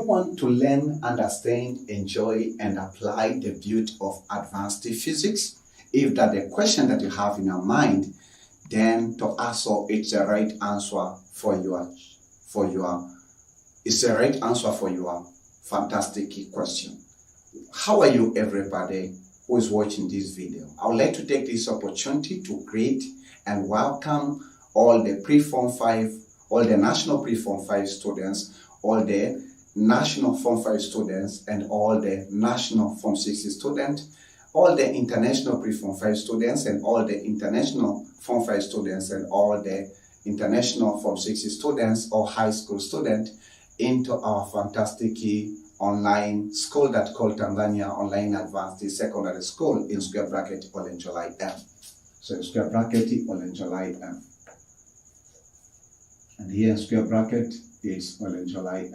want to learn, understand, enjoy, and apply the beauty of advanced physics? If that's the question that you have in your mind, then to answer it's the right answer for your fantastic question. How are you, everybody who is watching this video? I would like to take this opportunity to greet and welcome all the pre-Form 5, all the National Pre-Form 5 students, all the National Form 5 students, and all the National Form 6 students, all the International Pre-Form 5 students, and all the International Form 5 students, and all the International Form 6 students or high school students into our fantastic online school that called Tanzania Online Advanced Secondary School in square bracket Olenjolai. So in square bracket Olenjolai. And here in square bracket is Olenjolai.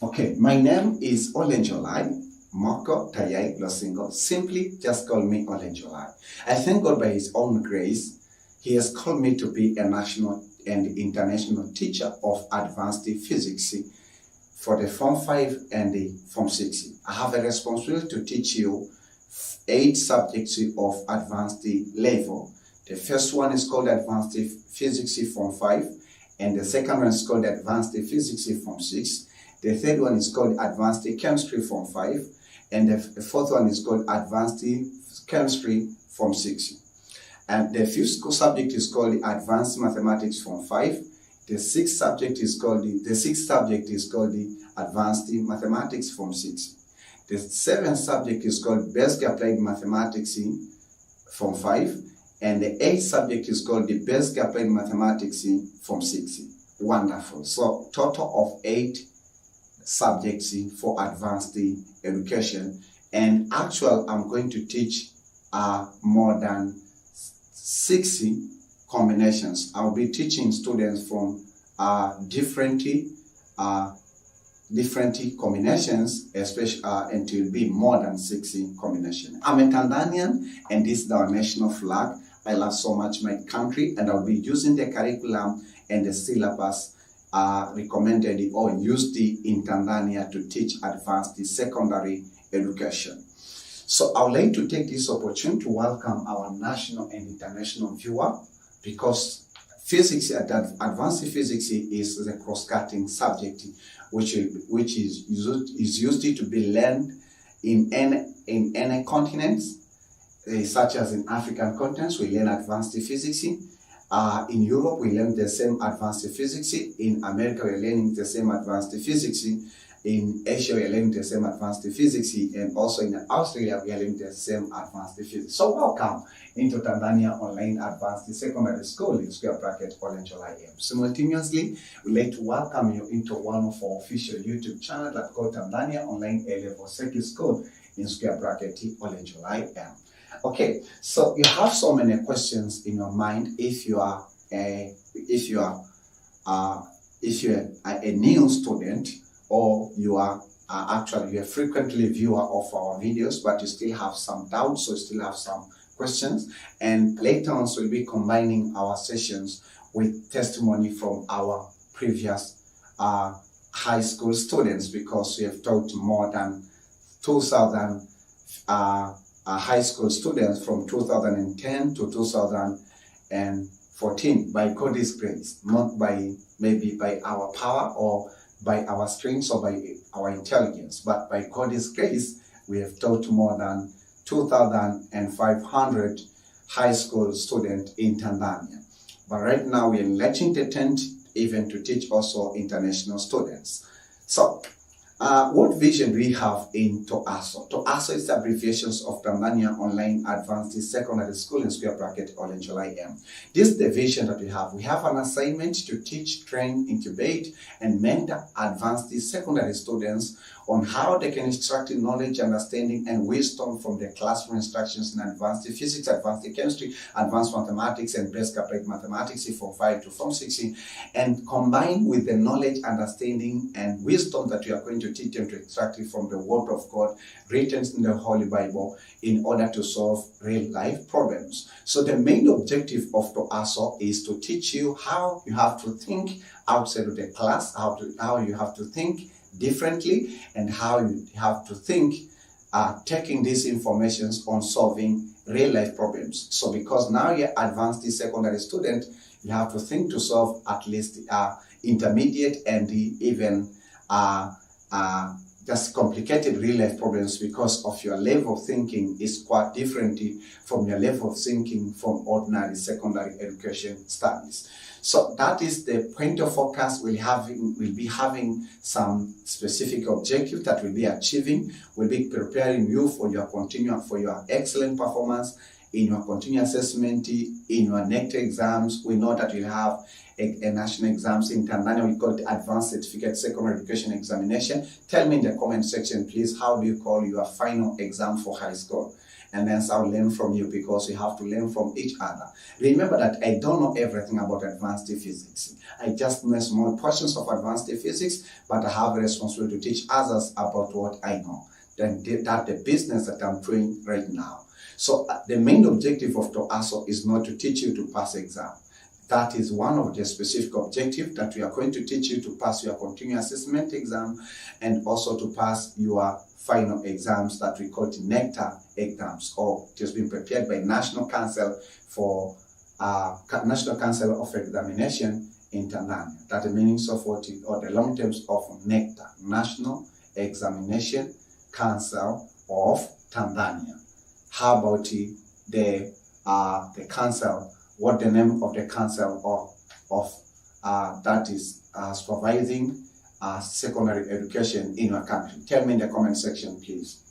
Okay, my name is Olenjolai Moko Tayai Losingo. Simply just call me Olenjolai. I thank God by His own grace, He has called me to be a national and international teacher of advanced physics for the Form 5 and the Form 6. I have a responsibility to teach you 8 subjects of advanced level. The first one is called Advanced Physics Form 5, and the second one is called Advanced Physics Form 6. The third one is called Advanced Chemistry Form 5, and the fourth one is called Advanced Chemistry Form 6. And the fifth subject is called Advanced Mathematics Form 5. The sixth subject is called the Advanced Mathematics Form 6. The seventh subject is called Basic Applied Mathematics Form 5. And the 8th subject is called the Basic Applied Mathematics Form 6. Wonderful. So total of 8 subjects for advanced education. And actually, I'm going to teach more than 60 combinations. I'll be teaching students from different combinations, especially and it will be more than 60 combinations. I'm a Tanzanian, and this is our national flag. I love so much my country, and I'll be using the curriculum and the syllabus recommended or used in Tanzania to teach advanced secondary education. So I would like to take this opportunity to welcome our national and international viewer, because physics, advanced physics is the cross-cutting subject which is used to be learned in any continent, such as in African continents, we learn advanced physics. In Europe, we learn the same advanced physics. In America, we're learning the same advanced physics. In Asia, we're learning the same advanced physics. And also in Australia, we are learning the same advanced physics. So welcome into Tanzania Online Advanced Secondary School in square bracket Olenjolaim. Simultaneously, we'd like to welcome you into one of our official YouTube channel that called Tanzania Online A-Level Secondary School in square bracket Olenjolaim. Okay, so you have so many questions in your mind. If you are a new student, or you are actually a frequently viewer of our videos, but you still have some doubts, or you still have some questions, and later on so we'll be combining our sessions with testimony from our previous high school students, because we have taught more than 2,000 high school students from 2010 to 2014 by God's grace, not by maybe by our power or by our strengths or by our intelligence, but by God's grace we have taught more than 2,500 high school students in Tanzania. But right now we are enlarging the tent even to teach also international students. So what vision do we have in TOASO? TOASO is the abbreviations of Tanzania Online Advanced Secondary School in square bracket Olenjolai. This is the vision that we have. We have an assignment to teach, train, incubate, and mentor advanced secondary students on how they can extract knowledge, understanding, and wisdom from the classroom instructions in advanced physics, advanced chemistry, advanced mathematics, and basic applied mathematics from 5 to Form 6, and combine with the knowledge, understanding, and wisdom that we are going to to teach them to extract it from the Word of God, written in the Holy Bible, in order to solve real life problems. So the main objective of TOASO is to teach you how you have to think outside of the class, how you have to think differently, and how you have to think taking these informations on solving real life problems. So because now you're advanced secondary student, you have to think to solve at least intermediate and even just complicated real life problems, because of your level of thinking is quite different from your level of thinking from ordinary secondary education studies. So that is the point of focus. We'll be having some specific objective that we'll be achieving. We'll be preparing you for your excellent performance in your continuous assessment, in your next exams. We know that you'll have a national exams in Tanzania. We call it Advanced Certificate Secondary Education Examination. Tell me in the comment section, please, how do you call your final exam for high school? And then I'll learn from you, because we have to learn from each other. Remember that I don't know everything about advanced physics. I just know small portions of advanced physics, but I have a responsibility to teach others about what I know. Then that's the business that I'm doing right now. So the main objective of TOASO is not to teach you to pass exam. That is one of the specific objectives, that we are going to teach you to pass your continuous assessment exam, and also to pass your final exams that we call NECTA exams, or just been prepared by National Council of Examination in Tanzania. That the meanings of what or the long terms of NECTA, National Examination Council of Tanzania. How about the council? What the name of the council of that is supervising secondary education in your country? Tell me in the comment section, please.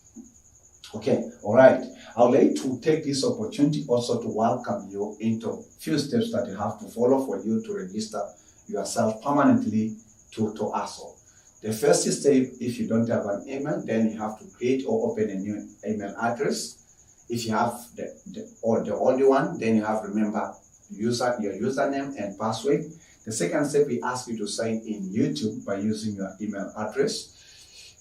Okay, all right. I would like to take this opportunity also to welcome you into a few steps that you have to follow for you to register yourself permanently to TOASO. The first step, if you don't have an email, then you have to create or open a new email address. If you have the old one, then you have to remember your username and password. The second step, we ask you to sign in YouTube by using your email address.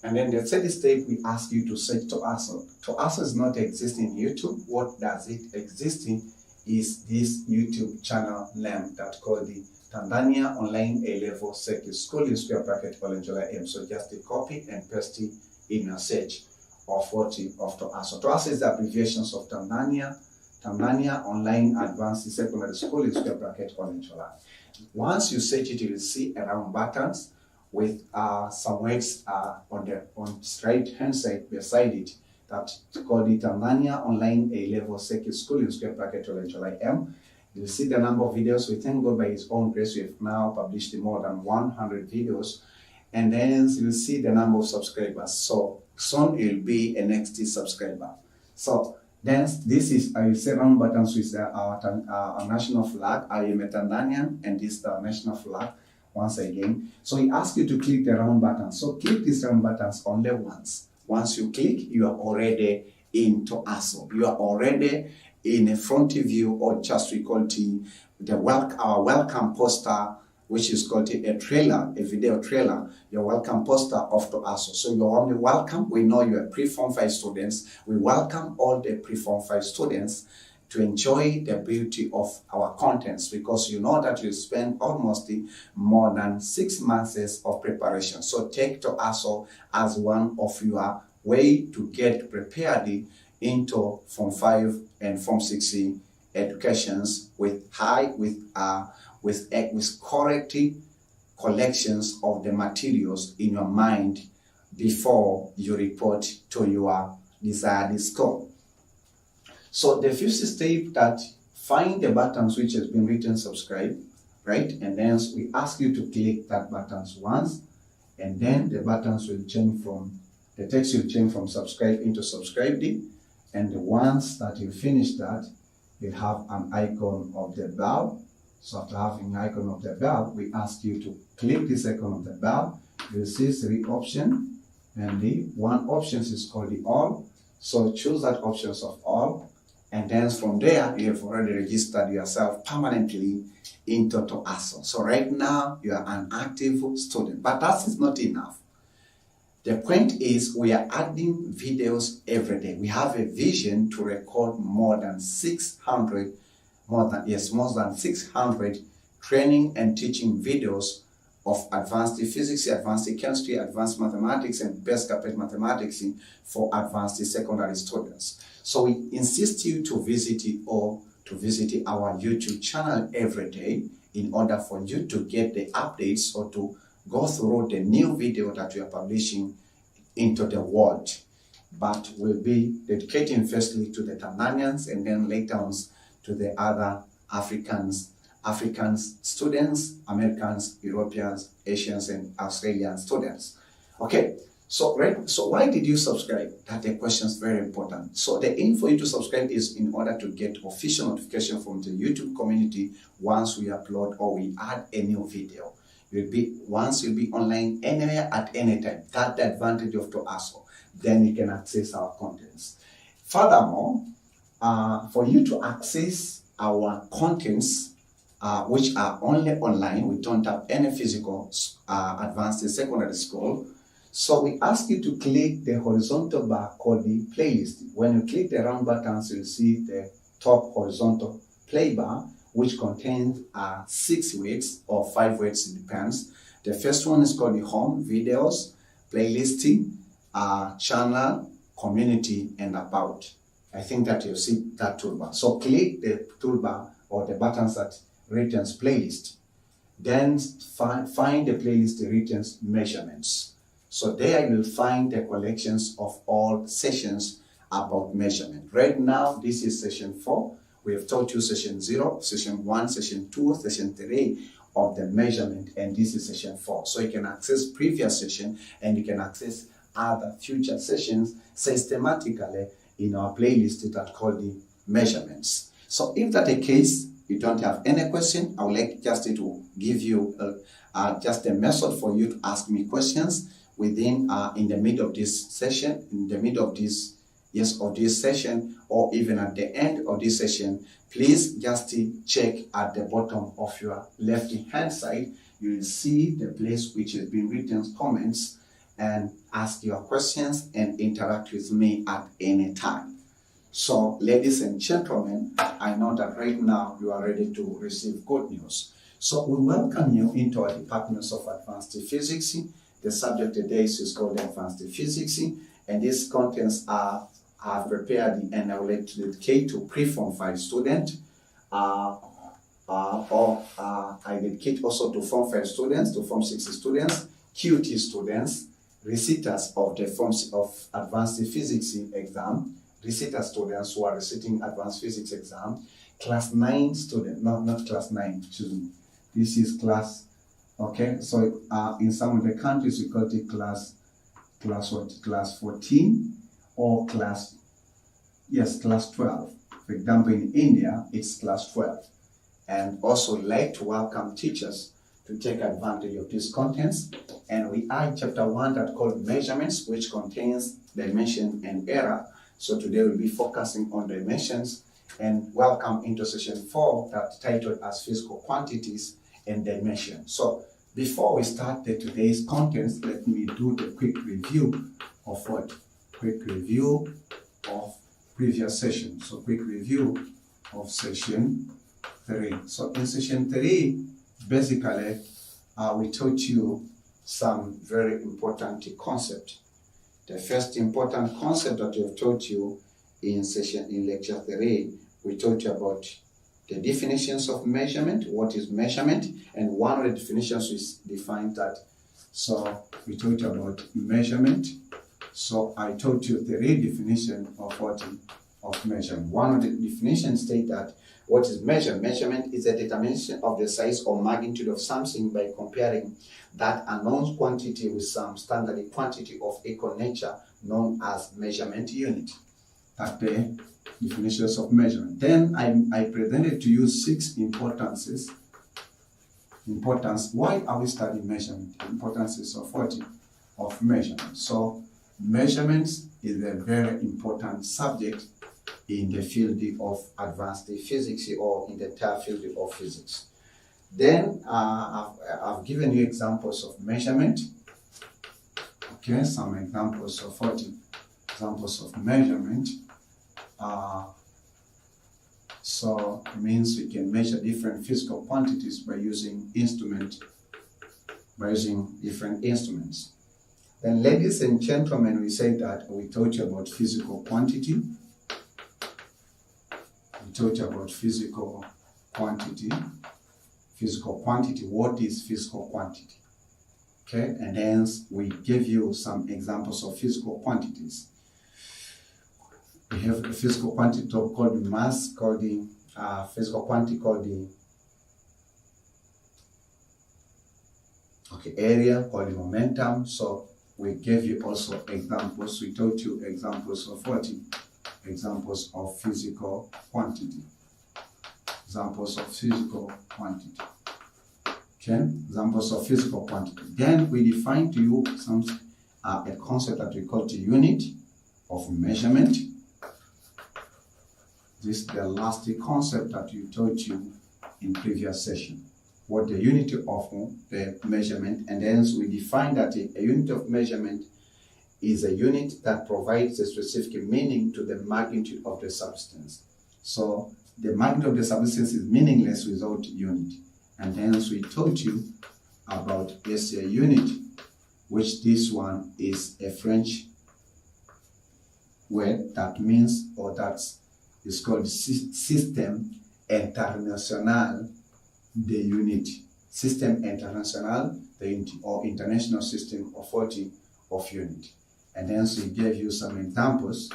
And then the third step, we ask you to search TOASO. TOASO is not existing in YouTube. What does it exist in is this YouTube channel name that's called the Tanzania Online A-Level Circuit School in square bracket OLENJOLAIM. So just copy and paste it in your search of TOASO. TOASO is the abbreviations of Tanzania Online Advanced Secondary School in square bracket OLENJOLAI. Once you search it, you will see a round buttons with some words on the right hand side beside it that's called the Tanzania Online A-Level Circuit School in square bracket OLENJOLAIM. You'll see the number of videos. We thank God by His own grace, we have now published more than 100 videos. And then you'll see the number of subscribers. So soon you'll be a next subscriber. So then this is, I will say round buttons with our national flag. I am a Tanzanian, and this is the national flag once again. So we ask you to click the round button. So click these round buttons only once. Once you click, you are already in TOASO. You are already in a front view, or just we call it our welcome poster, which is called a trailer, a video trailer, your welcome poster of TOASO. So you're only welcome. We know you are pre-Form 5 students. We welcome all the pre-Form 5 students to enjoy the beauty of our contents, because you know that you spend almost more than 6 months of preparation. So take TOASO as one of your way to get prepared into Form 5 and Form 6 educations with correct collections of the materials in your mind before you report to your desired school. So the first step, that find the buttons which has been written subscribe, right? And then we ask you to click that buttons once, and then the buttons will change from, the text will change from subscribe into subscribed. And once that you finish that, you'll have an icon of the bell. So after having an icon of the bell, we ask you to click this icon of the bell. You'll see 3 options, and the one option is called the all. So choose that options of all, and then from there, you have already registered yourself permanently into TOASO. So right now, you are an active student, but that is not enough. The point is we are adding videos every day. We have a vision to record more than 600 training and teaching videos of advanced physics, advanced chemistry, advanced mathematics, and best applied mathematics for advanced secondary students. So we insist you to visit our YouTube channel every day in order for you to get the updates or to go through the new video that we are publishing into the world. But we'll be dedicating firstly to the Tanzanians and then later on to the other Africans students, Americans, Europeans, Asians, and Australian students. Okay, so why did you subscribe? That the question is very important. So the aim for you to subscribe is in order to get official notification from the YouTube community once we upload or we add a new video. You'll be online anywhere at any time. That's the advantage of to ASO. Then you can access our contents. Furthermore, for you to access our contents, which are only online, we don't have any physical advanced secondary school. So we ask you to click the horizontal bar called the playlist. When you click the round buttons, you'll see the top horizontal play bar, which contains 6 weights or 5 weights, it depends. The first one is called the home, videos, playlisting, channel, community, and about. I think that you'll see that toolbar. So click the toolbar or the buttons that written playlist. Then find the playlist written measurements. So there you'll find the collections of all sessions about measurement. Right now, this is session 4. We have taught you session 0, session 1, session 2, session 3 of the measurement, and this is session 4. So you can access previous session and you can access other future sessions systematically in our playlist that called the measurements. So if that's the case, you don't have any question, I would like just to give you just a method for you to ask me questions within in the middle of this session, in the middle of this session, or even at the end of this session. Please just check at the bottom of your left hand side. You will see the place which has been written comments, and ask your questions and interact with me at any time. So ladies and gentlemen, I know that right now you are ready to receive good news. So we welcome you into our departments of advanced physics. The subject today is called advanced physics, and these contents are prepared and I would like to dedicate to pre-form 5 students, I dedicate also to form 5 students, to form 6 students, QT students, reciters of the forms of advanced physics exam, reciter students who are reciting advanced physics exam, class 9 students, not class 9, excuse me. This is class, okay, so in some of the countries we call it class 14 or class 12. For example, in India, it's class 12. And also like to welcome teachers to take advantage of these contents. And we are in chapter 1 that called measurements, which contains dimension and error. So today we'll be focusing on dimensions, and welcome into session 4 that titled as physical quantities and dimension. So before we start today's contents, let me do the quick review of what? Quick review of previous session. So quick review of session 3. So in session 3, basically, we taught you some very important concepts. The first important concept that we have taught you in lecture 3, we taught you about the definitions of measurement, what is measurement, and one of the definitions is defined that. So we taught you about measurement. So I taught you 3 definitions of measurement. One of the definitions state that what is measurement? Measurement is a determination of the size or magnitude of something by comparing that unknown quantity with some standard quantity of equal nature known as measurement unit. That's the definitions of measurement. Then I presented to you 6 importance. Why are we studying measurement? Importances of what? Of measurement. So measurements is a very important subject in the field of advanced physics or in the entire field of physics. Then I've given you examples of measurement. Okay, some examples of what? Examples of measurement. So it means we can measure different physical quantities by using different instruments. Then, ladies and gentlemen, we said that we taught you about physical quantity. We taught you about physical quantity. Physical quantity, what is physical quantity? Okay, and hence we gave you some examples of physical quantities. We have a physical quantity called the mass, called the physical quantity called the area, called the momentum. So we gave you also examples. We taught you examples of what? Examples of physical quantity. Examples of physical quantity. Okay, examples of physical quantity. Then we defined to you a concept that we call the unit of measurement. This is the last concept that we taught you in previous session. What the unit of the measurement, and hence we define that a unit of measurement is a unit that provides a specific meaning to the magnitude of the substance. So the magnitude of the substance is meaningless without unit. And hence we taught you about SI unit, which this one is a French word that means, or that is called Système International de Unity. Système International de Unity, or International System of Unity. And hence we gave you some examples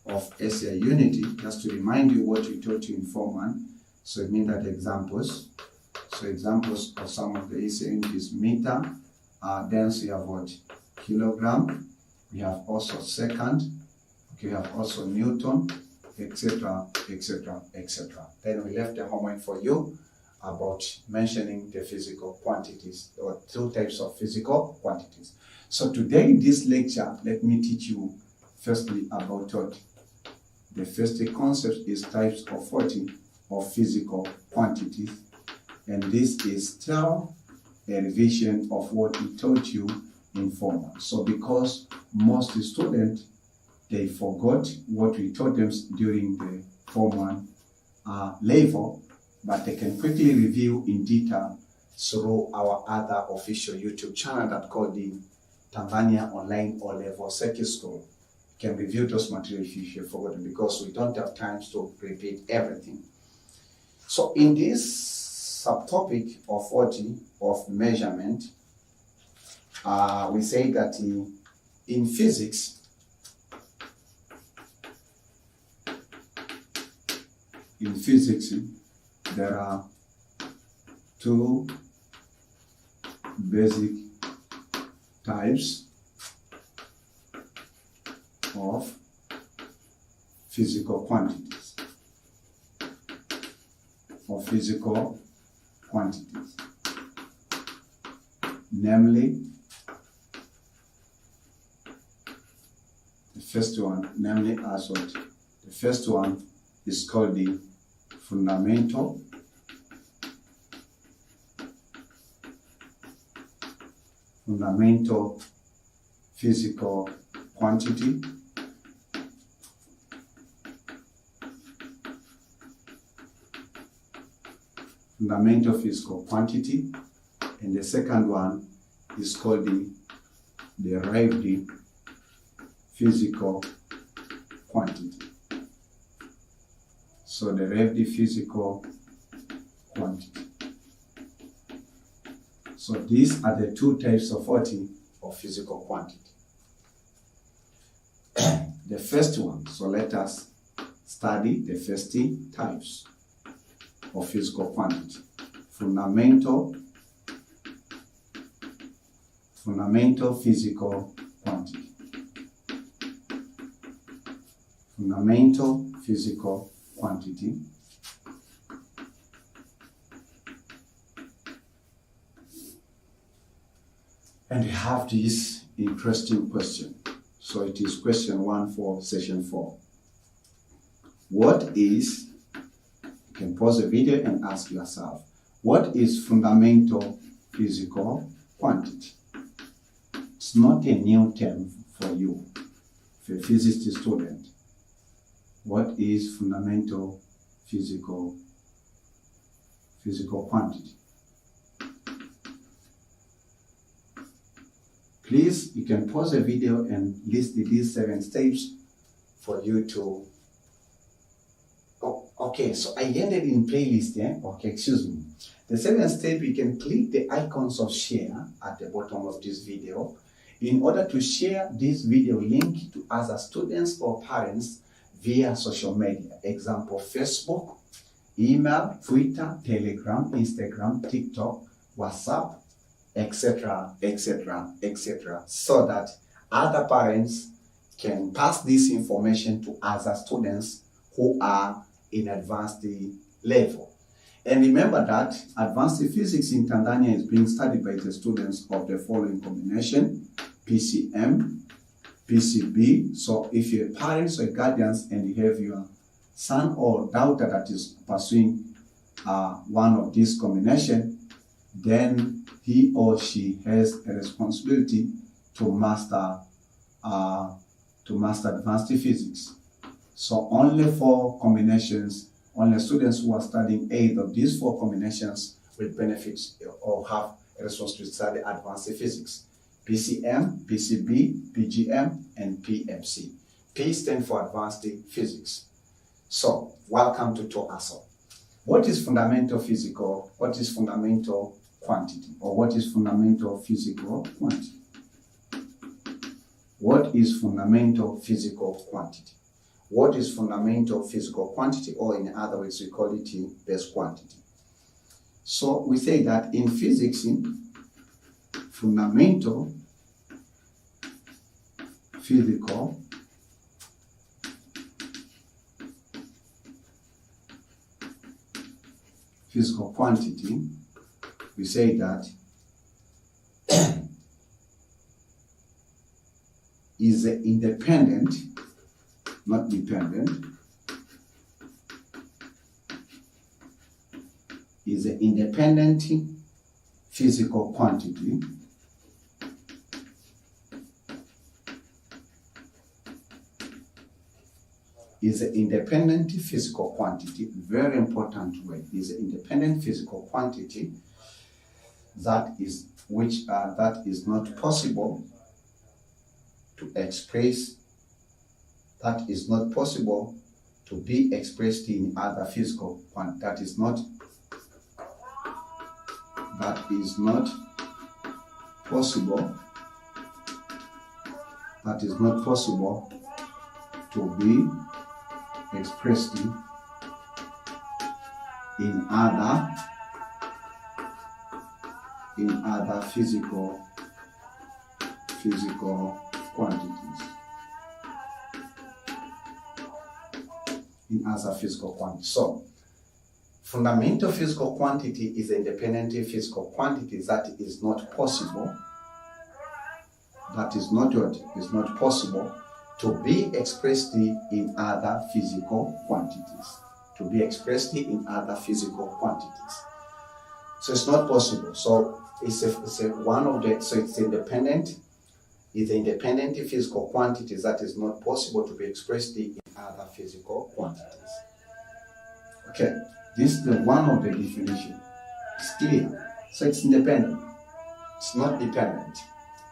of SI unity, just to remind you what we taught you in Form 1. So it means that examples. So examples of some of the SI units: meter, then we have what? Kilogram, we have also second, okay, we have also Newton, etc., etc., etc. Then we left a homework for you about mentioning the physical quantities, or two types of physical quantities. So today in this lecture, let me teach you firstly about what? The first concept is types of of physical quantities. And this is still a revision of what we taught you in Form 1. So because most students, they forgot what we taught them during the Form 1 level, but they can quickly review in detail through our other official YouTube channel that called the Tanzania Online O-Level Circuit School. You can review those materials if you have forgotten, because we don't have time to repeat everything. So in this subtopic of measurement, we say that in physics, there are two basic types of physical quantities. Namely, the first one, the first one is called the fundamental physical quantity. Fundamental physical quantity, and the second one is called the derived physical quantity. So derived physical quantity. So these are the two types of physical quantity. The first one, so let us study the first types of physical quantity. Fundamental physical quantity. Fundamental physical quantity. And we have this interesting question. So it is question 1 for session 4. What is, you can pause the video and ask yourself, what is fundamental physical quantity? It's not a new term for you, for a physics student. What is fundamental physical quantity? Please, you can pause the video and list these 7 steps for you to. Oh, okay, so I ended in playlist, Okay, excuse me. The 7th step, you can click the icons of share at the bottom of this video in order to share this video link to other students or parents via social media. Example, Facebook, email, Twitter, Telegram, Instagram, TikTok, WhatsApp, etc., etc., etc., so that other parents can pass this information to other students who are in advanced level. And remember that advanced physics in Tanzania is being studied by the students of the following combination: PCM, PCB. So if you're parents or guardians and you have your son or daughter that is pursuing one of these combination, then he or she has a responsibility to master advanced physics. So only 4 combinations, only students who are studying 8 of these 4 combinations will benefit or have a responsibility to study advanced physics: PCM, PCB, PGM, and PMC. P stands for advanced physics. So, welcome to TOASO. What is fundamental physical? What is fundamental quantity? Or what is fundamental physical quantity? What is fundamental physical quantity? What is fundamental physical quantity, or in other words, we call it base quantity. So we say that in physics, fundamental physical quantity, we say that is independent, not dependent, is an independent physical quantity is an independent physical quantity. Very important word. Is an independent physical quantity that is not possible to express, that is not possible to be expressed in other physical quantity. That is not possible to be expressed in other physical quantities. In other physical quantities. So, fundamental physical quantity is an independent physical quantity that is not possible. That is not possible to be expressed in other physical quantities. To be expressed in other physical quantities. So it's not possible. So it's independent. It's an independent physical quantity that is not possible to be expressed in other physical quantities. Okay, this is one of the definition. It's clear. So it's independent. It's not dependent.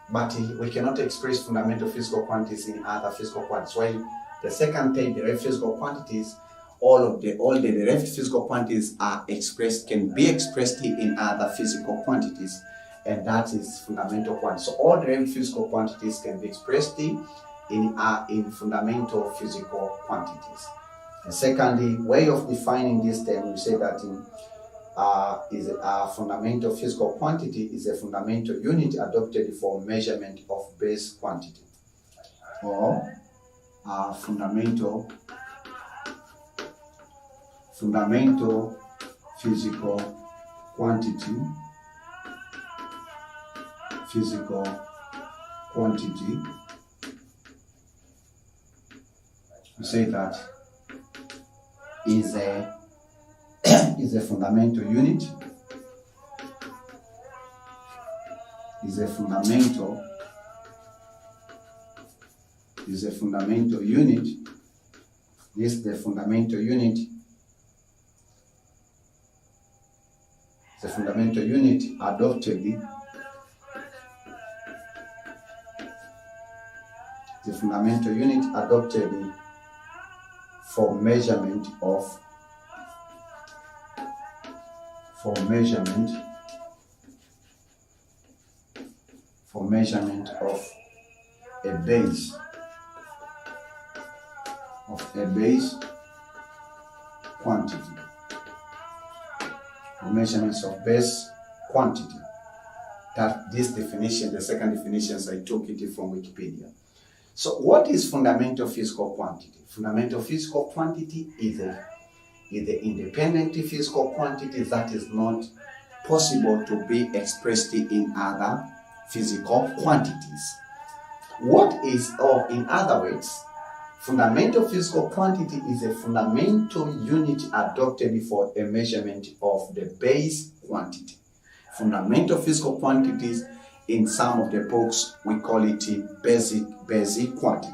But we cannot express fundamental physical quantities in other physical quantities. While the second type, derived physical quantities, all the derived physical quantities can be expressed in other physical quantities, and that is fundamental quantities. So all derived physical quantities can be expressed in fundamental physical quantities. And secondly, way of defining this term, we say that fundamental physical quantity is a fundamental unit adopted for measurement of base quantity, or fundamental physical quantity. We say that is a fundamental unit, is a fundamental is a fundamental unit. This is the fundamental unit. The fundamental unit adopted. The fundamental unit adopted for measurement of a base quantity. For measurements of base quantity. That this definition, the second definitions, I took it from Wikipedia. So what is fundamental physical quantity? Fundamental physical quantity is the independent physical quantity that is not possible to be expressed in other physical quantities. What is, or in other words, fundamental physical quantity is a fundamental unit adopted for a measurement of the base quantity. Fundamental physical quantities, in some of the books, we call it basic quantity.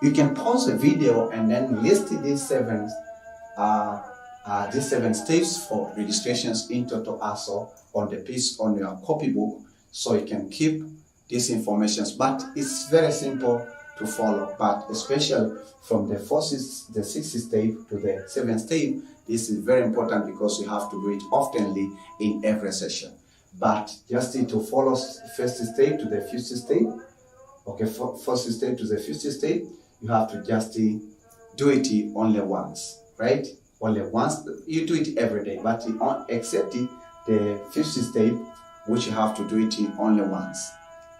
You can pause the video and then list these seven steps for registrations in Total ASO on the piece on your copybook, so you can keep these informations. But it's very simple to follow. But especially from the sixth step to the seventh step, this is very important because you have to do it oftenly in every session. But just to follow first step to the fifth step, okay, first step to the fifth step, you have to just do it only once, right? Only once. You do it every day, but except the fifth step, which you have to do it only once.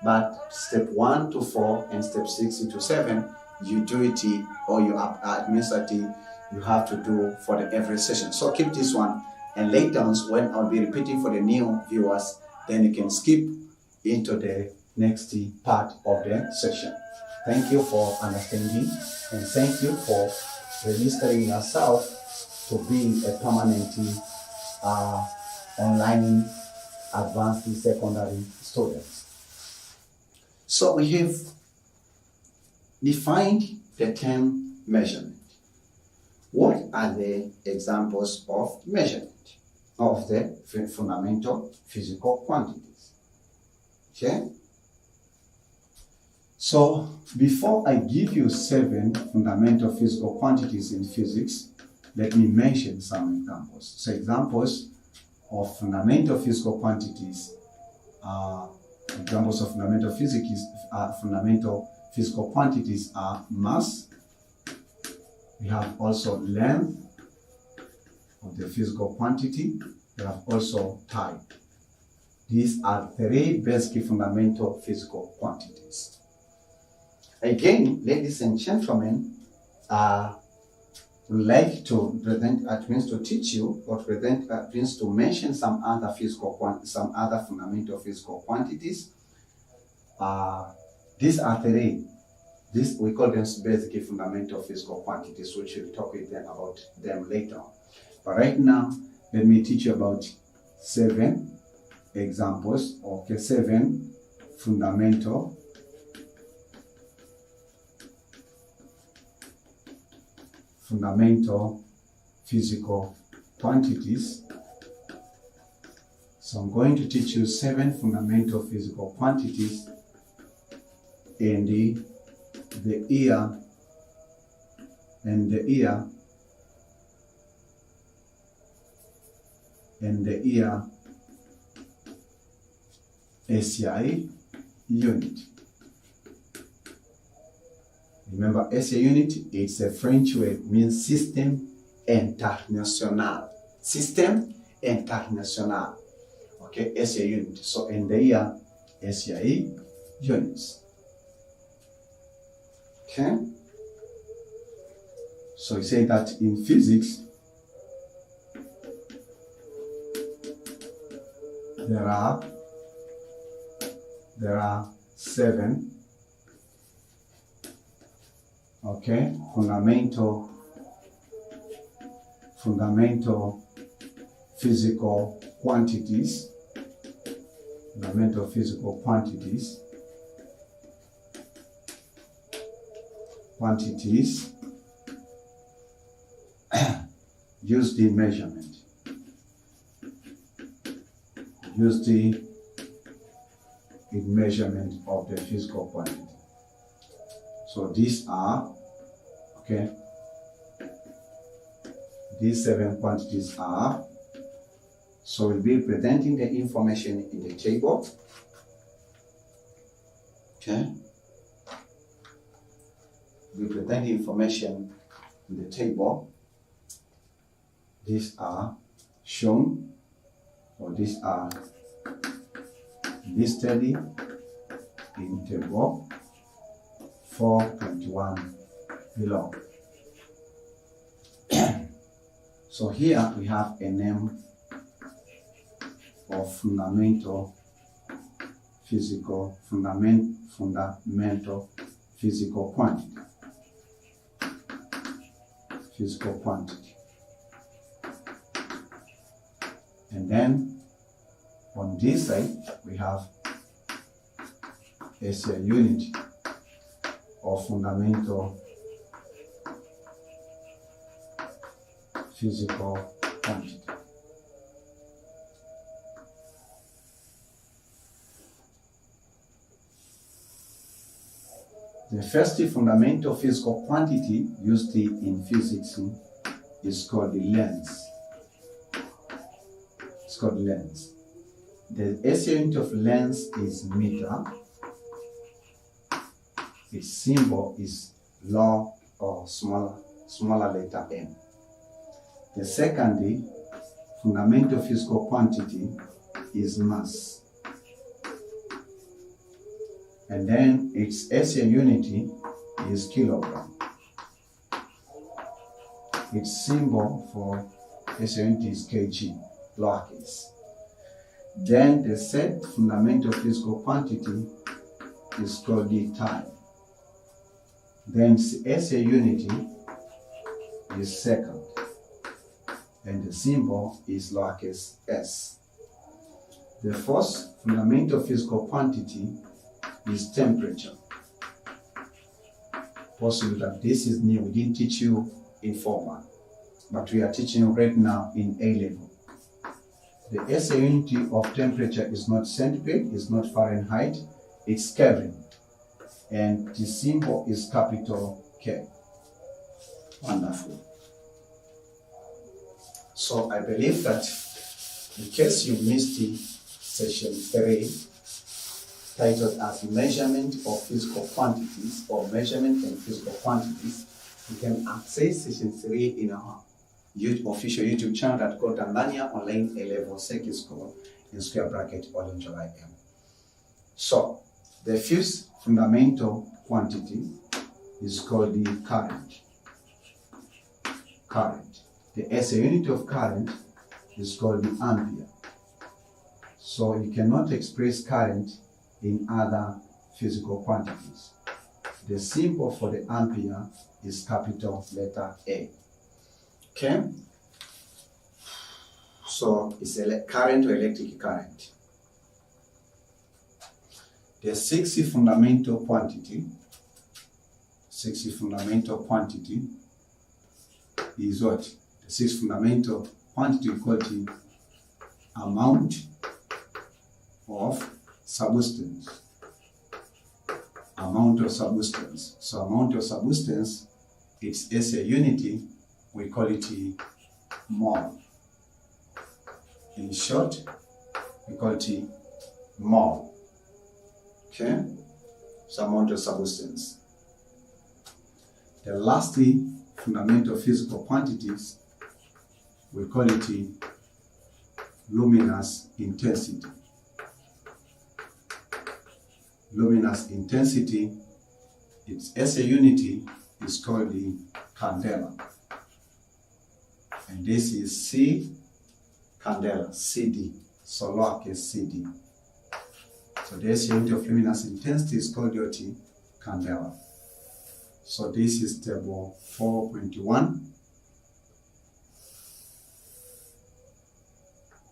But step 1 to 4 and step 6 to 7, you do it, or you administrative, you have to do for every session. So keep this one, and later on, when I'll be repeating for the new viewers, then you can skip into the next part of the session. Thank you for understanding, and thank you for registering yourself to be a permanent online advanced secondary student. So we have defined the term measurement. What are the examples of measurement of the fundamental physical quantities? Okay? So before I give you 7 fundamental physical quantities in physics, let me mention some examples. So examples of fundamental physical quantities are fundamental physical quantities are mass. We have also length of the physical quantity. We have also time. These are 3 basic fundamental physical quantities. Again, ladies and gentlemen, would like to present, to teach you, or to mention some other fundamental physical quantities. These are 3. We call them basic fundamental physical quantities, which we'll talk with them about them later on. But right now, let me teach you about 7 examples. Okay, 7 fundamental physical quantities. So I'm going to teach you 7 fundamental physical quantities in the year SI unit. Remember, SI unit, it's a French word, means system international. System international. Okay, SI unit. So in the year, SI units. Okay? So you say that in physics, there are 7 fundamental physical quantities. quantities, use the measurement. Use the measurement of the physical quantity. So these are, okay, these 7 quantities are, so we'll be presenting the information in the table. Okay. We present the information in the table. These are shown, or these are listed in table 4.1 below. So here we have a name of fundamental physical quantity. Physical quantity. And then on this side we have SI unit of fundamental physical quantity. The first fundamental physical quantity used in physics is called the length. It's called length. The SI unit of length is meter. Its symbol is log or smaller letter m. The second fundamental physical quantity is mass. And then its SI unit is kilogram. Its symbol for SI unit is kg, lowercase. Then the third fundamental physical quantity is called the time. Then SI unit is second, and the symbol is lowercase s. The first fundamental physical quantity is temperature. Possibly that this is new, we didn't teach you in formal, but we are teaching you right now in A level. The SI unit of temperature is not centigrade, it's not Fahrenheit, it's Kelvin. And the symbol is capital K. Wonderful. So I believe that in case you missed the session 3, titled as Measurement of Physical Quantities or Measurement and Physical Quantities, you can access session 3 in our official YouTube channel that called TANZANIA Online A-Level Circuit School in square bracket OLENJOLAIM. So the first fundamental quantity is called the current. Current. The SI unit of current is called the ampere. So you cannot express current in other physical quantities. The symbol for the ampere is capital letter A. Okay? So it's a current or electric current. The sixth fundamental quantity is what? The sixth fundamental quantity we call the amount of substance. Amount of substance. So amount of substance, its SI unit, we call it mole. In short, we call it mole. Okay? So amount of substance. The last fundamental physical quantities, we call it luminous intensity. Luminous intensity, its SI unit is called the candela. And this is C candela, CD, so lowercase CD. So the SI unit of luminous intensity is called the candela. So this is table 4.1.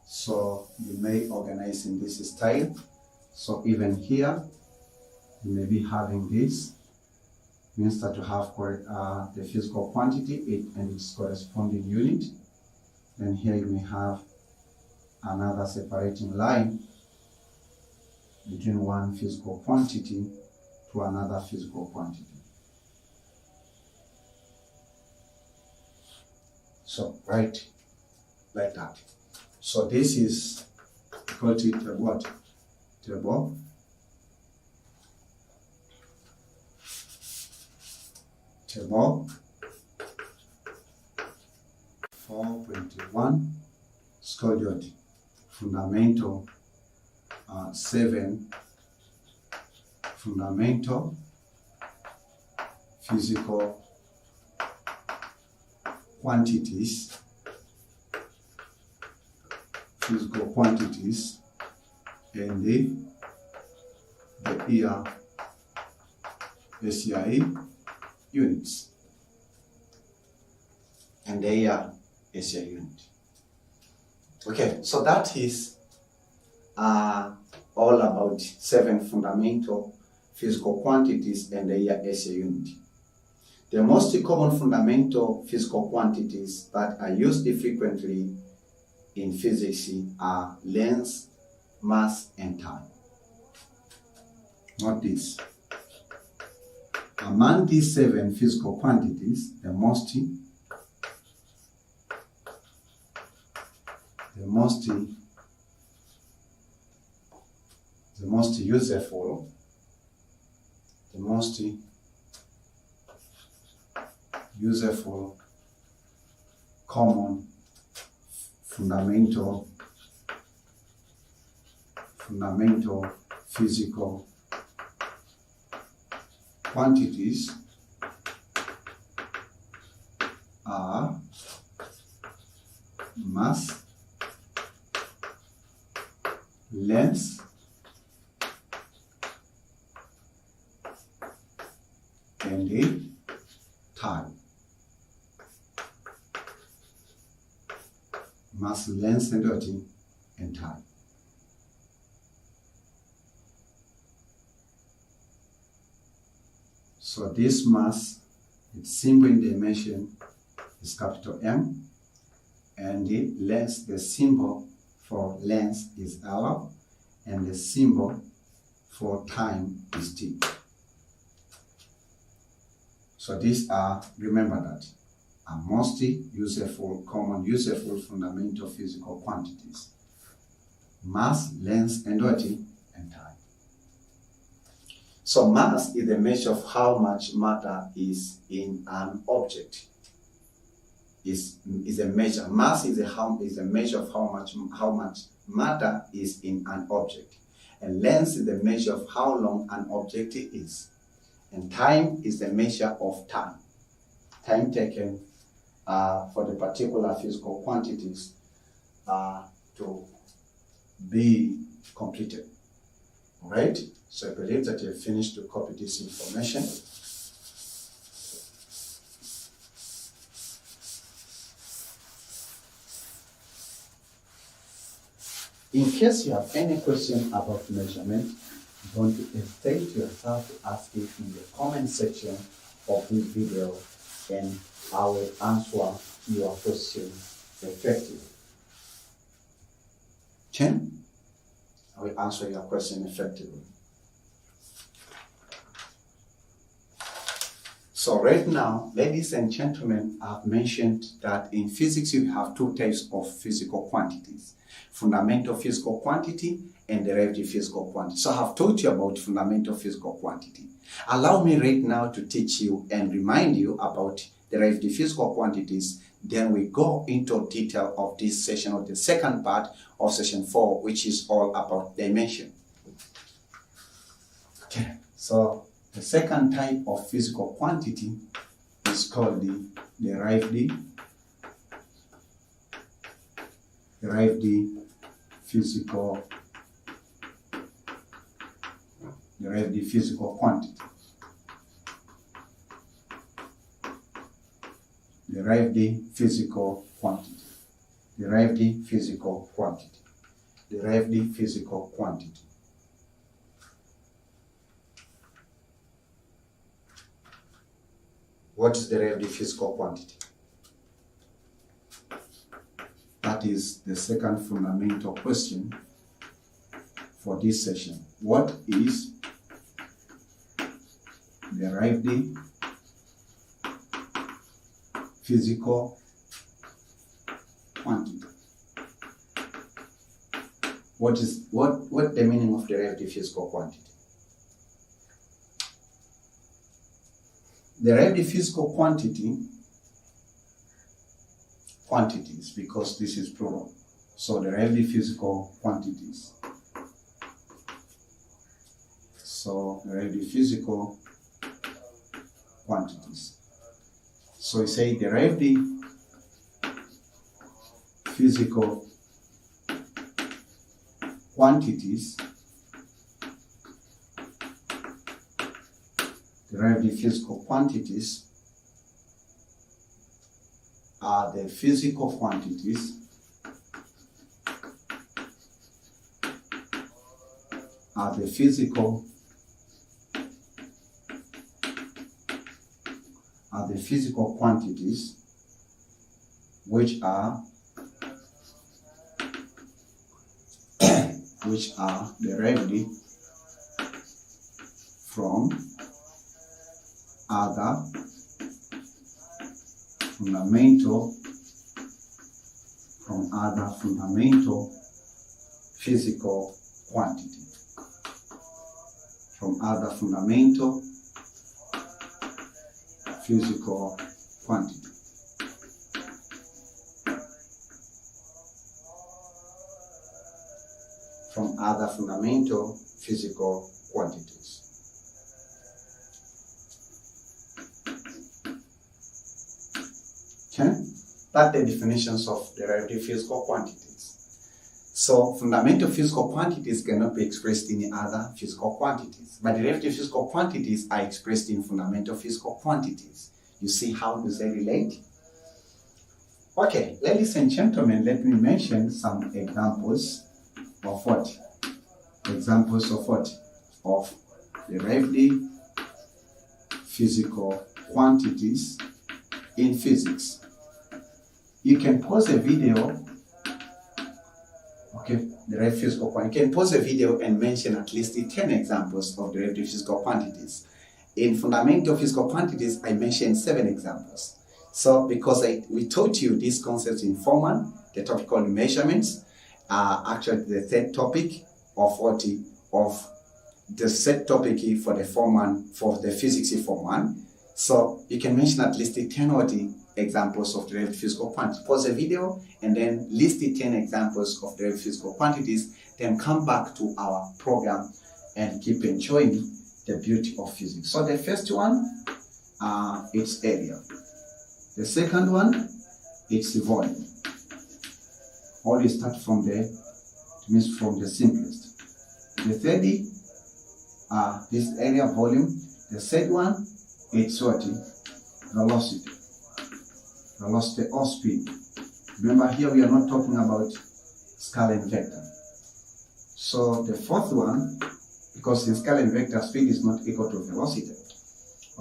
So you may organize in this style. So even here, you may be having this means that you have the physical quantity and its corresponding unit. Then here you may have another separating line between one physical quantity to another physical quantity. So right like that. So this is called it what? Table 4.1. It's called what? Fundamental 7 fundamental physical quantities, and the SI units. And they are SI unit. Okay, so that is all about 7 fundamental physical quantities and their SI unit. The most common fundamental physical quantities that are used frequently in physics are length, mass, and time. Note this. Among these 7 physical quantities, the most useful common fundamental physical quantities are mass, length, and the time. Mass, length, and time. So this mass, its symbol in dimension is capital M, and the length, the symbol for length is L, and the symbol for time is T. So these are, remember that, are most common useful fundamental physical quantities: mass, length, and time. So mass is the measure of how much matter is in an object. Is a measure. Mass is a measure of how much matter is in an object, and length is the measure of how long an object is, and time is the measure of time taken for the particular physical quantities to be completed. All right. So I believe that you have finished to copy this information. In case you have any question about measurement, don't hesitate yourself to ask it in the comment section of this video, and I will answer your question effectively. Chen, I will answer your question effectively. So right now, ladies and gentlemen, I've mentioned that in physics you have 2 types of physical quantities: fundamental physical quantity and derived physical quantity. So I have told you about fundamental physical quantity. Allow me right now to teach you and remind you about derived physical quantities. Then we go into detail of this session, or the second part of session 4, which is all about dimension. Okay, so the second type of physical quantity is called the derived physical quantity. Derived physical quantity. Derived physical quantity. Derived physical quantity. What is the relative physical quantity? That is the second fundamental question for this session. What is the relative physical quantity? What the meaning of the relative physical quantity? The relative physical quantities, because this is plural. So the relative physical quantities. So the relative physical quantities. So we say the relative physical quantities. The relative physical quantities are the physical quantities which are derived from other fundamental physical quantity. From other fundamental physical quantity. From other fundamental physical quantities. Okay, that's the definitions of the relative physical quantities. So fundamental physical quantities cannot be expressed in other physical quantities, but the relative physical quantities are expressed in fundamental physical quantities. You see how do they relate? Okay, ladies and gentlemen, let me mention some examples of what? Examples of what? Of the relative physical quantities in physics. You can pause a video. Okay, the relative physical quantity. You can pause a video and mention at least 10 examples of the relative physical quantities. In fundamental physical quantities, I mentioned 7 examples. So because we taught you these concepts in Form 1, the topic called measurements, actually the third topic of the set topic for the Form 1, for the physics in Form 1. So you can mention at least 10 or 20 examples of the relative physical quantities. Pause the video and then list the 10 examples of the relative physical quantities, then come back to our program and keep enjoying the beauty of physics. So the first one, it's area. The second one, it's volume. Always start from the simplest. The third, this area, volume. The third one, it's what? Velocity. Velocity or speed. Remember here we are not talking about scalar and vector. So the fourth one, because in scalar and vector speed is not equal to velocity.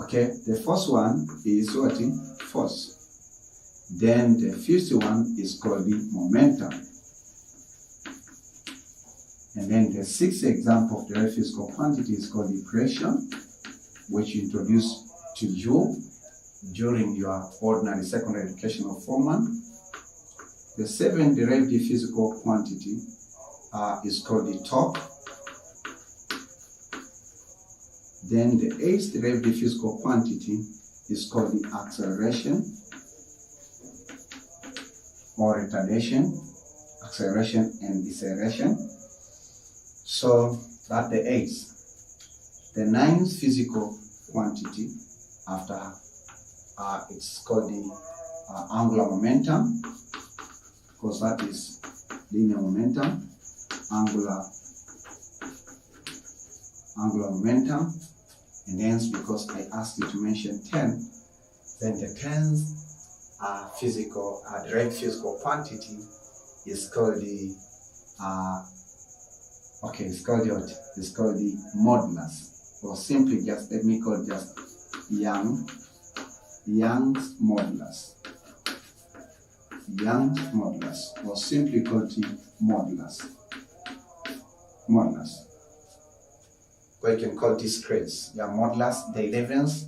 Okay, the first one is what? Force. Then the fifth one is called the momentum. And then the sixth example of the relative physical quantity is called the pressure, which you introduced to you during your ordinary secondary educational Form 1. The seventh relative physical quantity is called the torque. Then the eighth relative physical quantity is called the acceleration or retardation, acceleration and deceleration. So that's the eighth. The ninth physical quantity after it's called the angular momentum, because that is linear momentum, angular momentum. And hence, because I asked you to mention 10, then the 10th direct physical quantity is called the it's called the modulus, or simply just let me call it just Young Young's modulus. Young's modulus, or simply called the modulus. Modulus. Or you can call this stress. Yeah, modulus, the 11th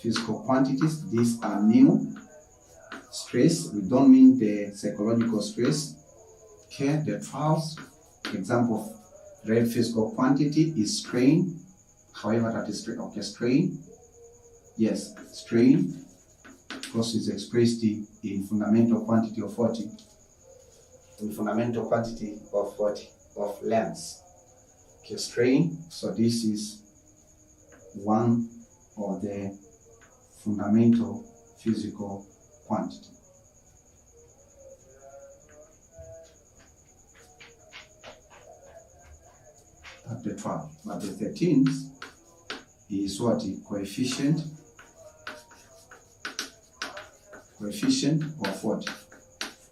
physical quantities. These are new stress. We don't mean the psychological stress. Okay, the 12th example of real physical quantity is strain. However, that is strain. Okay, strain. Yes, strain. Of course, is expressed in fundamental quantity of 40. In fundamental quantity of 40 of length. Okay, strain. So this is one of the fundamental physical quantity. That's the 12. But the 13th is what? Coefficient. Coefficient of what?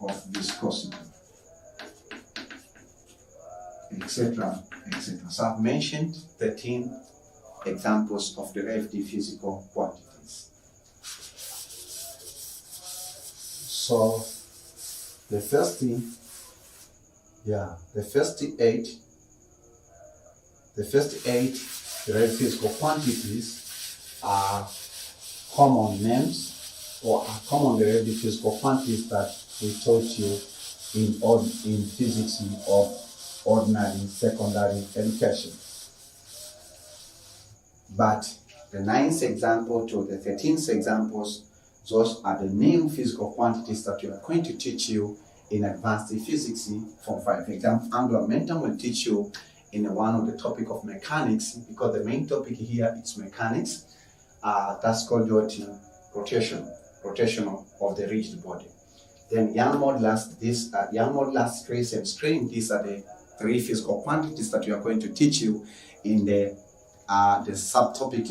Of viscosity. Etc. etc. So I've mentioned 13 examples of derived physical quantities. So the first eight derived physical quantities are common names or are common derived physical quantities that we taught you in physics of ordinary secondary education. But the 9th example to the 13th examples, those are the new physical quantities that we are going to teach you in advanced physics from 5. For example, angular momentum will teach you in one of the topic of mechanics, because the main topic here is mechanics. That's called rotational of the rigid body. Then Young modulus, stress and strain. These are the 3 physical quantities that we are going to teach you in the subtopic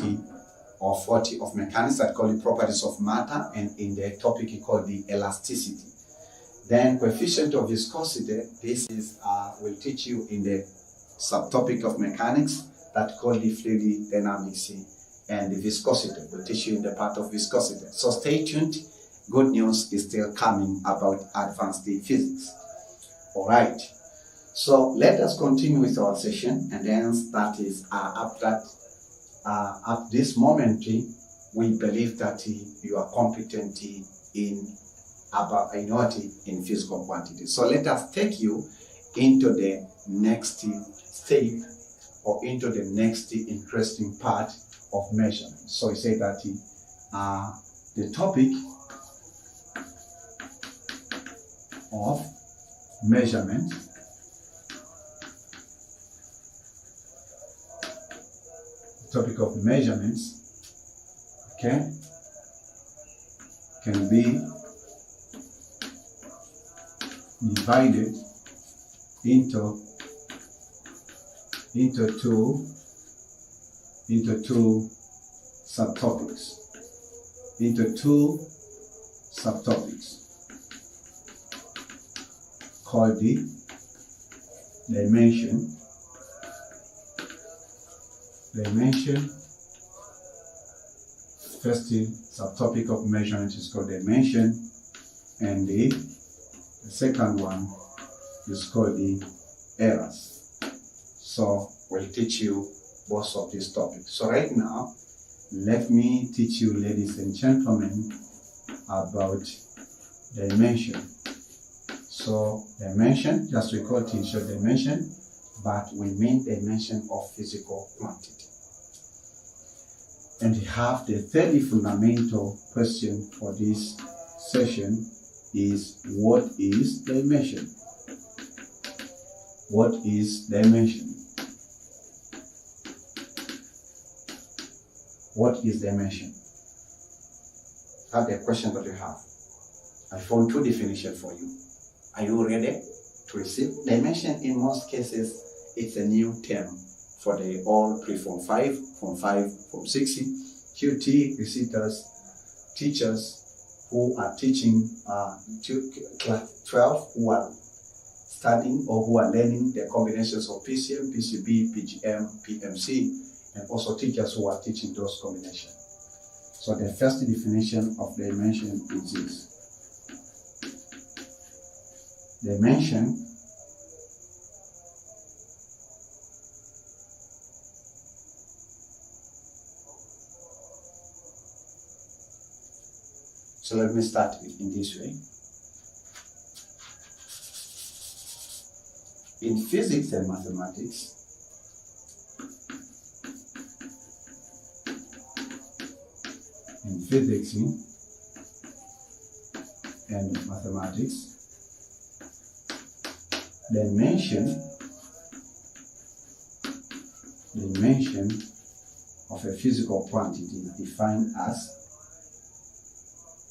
of 40 of mechanics, that call it properties of matter, and in the topic called the elasticity. Then coefficient of viscosity. This is will teach you in the subtopic of mechanics that call the fluid dynamics, and the viscosity will teach you in the part of viscosity. So stay tuned. Good news is still coming about advanced physics. All right. So let us continue with our session, and then that is at this moment we believe that you are competent in physical quantity. So let us take you into the next step, or into the next interesting part of measurement. So we say that the topic of measurement measurements, okay, can be divided into two subtopics. Called the dimension. First subtopic of measurement is called dimension, and the second one is called the errors. So we'll teach you both of these topics. So right now, let me teach you, ladies and gentlemen, about dimension. So dimension, just recall it in short dimension, but we mean dimension of physical quantity. And we have the third fundamental question for this session is, what is dimension? What is dimension? What is dimension? That's the question that you have. I found 2 definitions for you. Are you ready to receive? Dimension, in most cases, it's a new term for the all pre-Form 5, Form 5, Form 6, QT reciters, teachers who are teaching class 12, who are studying or who are learning the combinations of PCM, PCB, PGM, PMC, and also teachers who are teaching those combinations. So the first definition of dimension is this. Dimension so let me start in this way. In physics and mathematics, and mathematics, dimension of a physical quantity is defined as,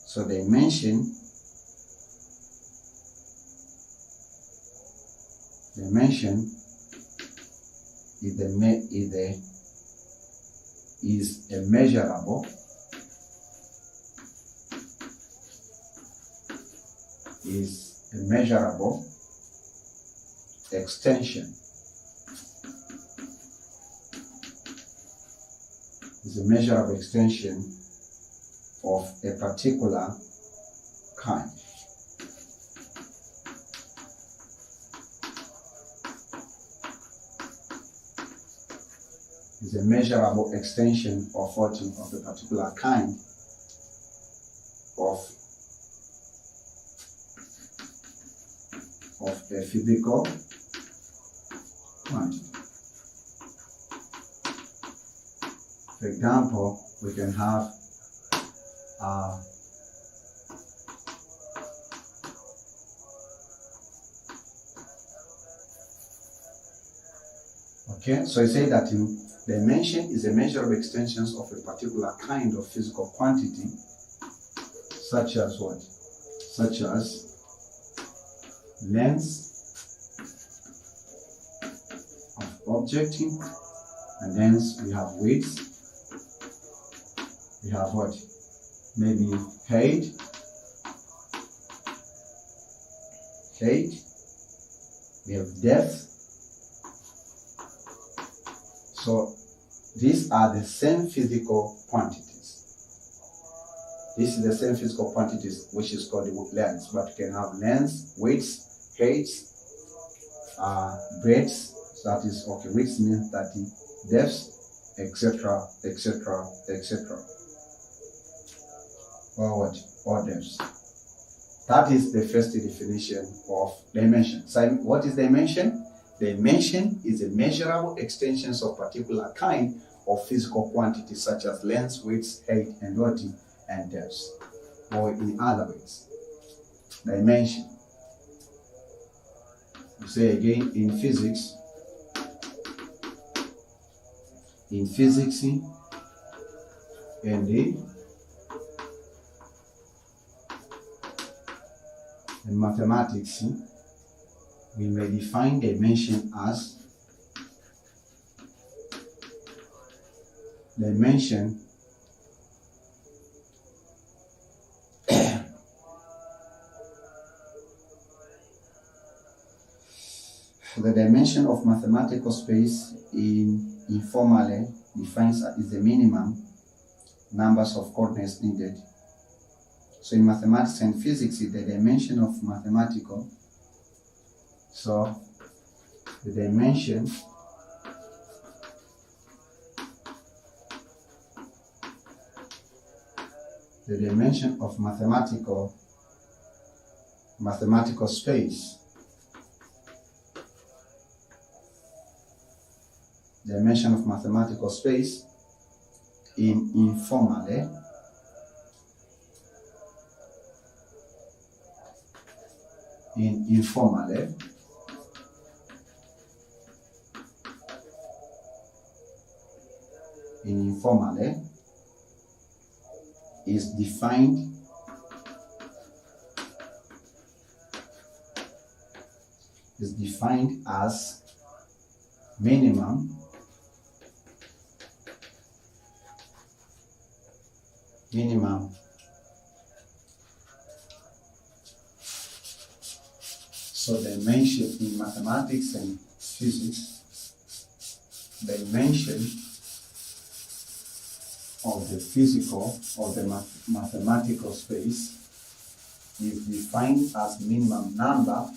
so dimension is a measurable extension. Is a measurable extension of a particular kind. Is a measurable extension of what? Of a particular kind of a physical quantity. For example, we can have okay, so I say that dimension is a measure of extensions of a particular kind of physical quantity, such as what? Such as length of object, and then we have weight, we have what? Maybe height, we have depth. So these are the same physical quantities. This is the same physical quantities, which is called the length, but you can have length, weights, heights, breadths, that is okay, width means 30, depths, etc., etc., etc. Or what? Or depths. That is the first definition of dimension. So what is dimension? Dimension is a measurable extensions of particular kind of physical quantities such as length, width, height, and what? And depths. Or in other words, dimension. We say again in physics and in mathematics, we may define dimension as dimension the dimension of mathematical space informally defines is the minimum numbers of coordinates needed. So in mathematics and physics, the dimension of mathematical, so the dimension of mathematical space, dimension of mathematical space informally is defined as minimum so dimension in mathematics and physics, dimension of the physical or the mathematical space is defined as minimum number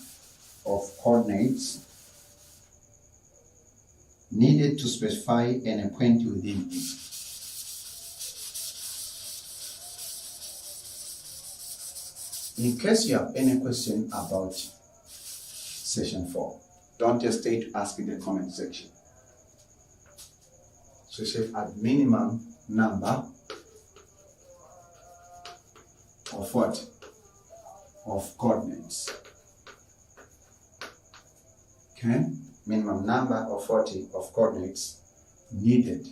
of coordinates needed to specify any point within it. In case you have any question about session 4, don't hesitate to ask in the comment section. So say at minimum number of what? Of coordinates. Okay? Minimum number of 40 of coordinates needed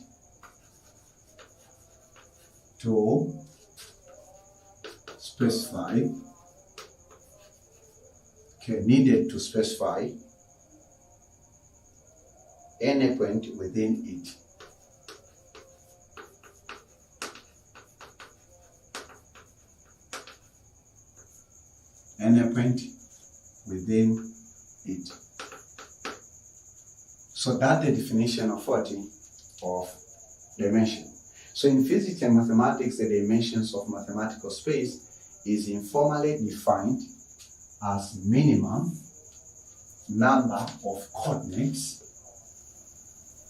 to specify, any point within it. Any point within it. So that's the definition of 40 of dimension. So in physics and mathematics, the dimensions of mathematical space is informally defined as minimum number of coordinates,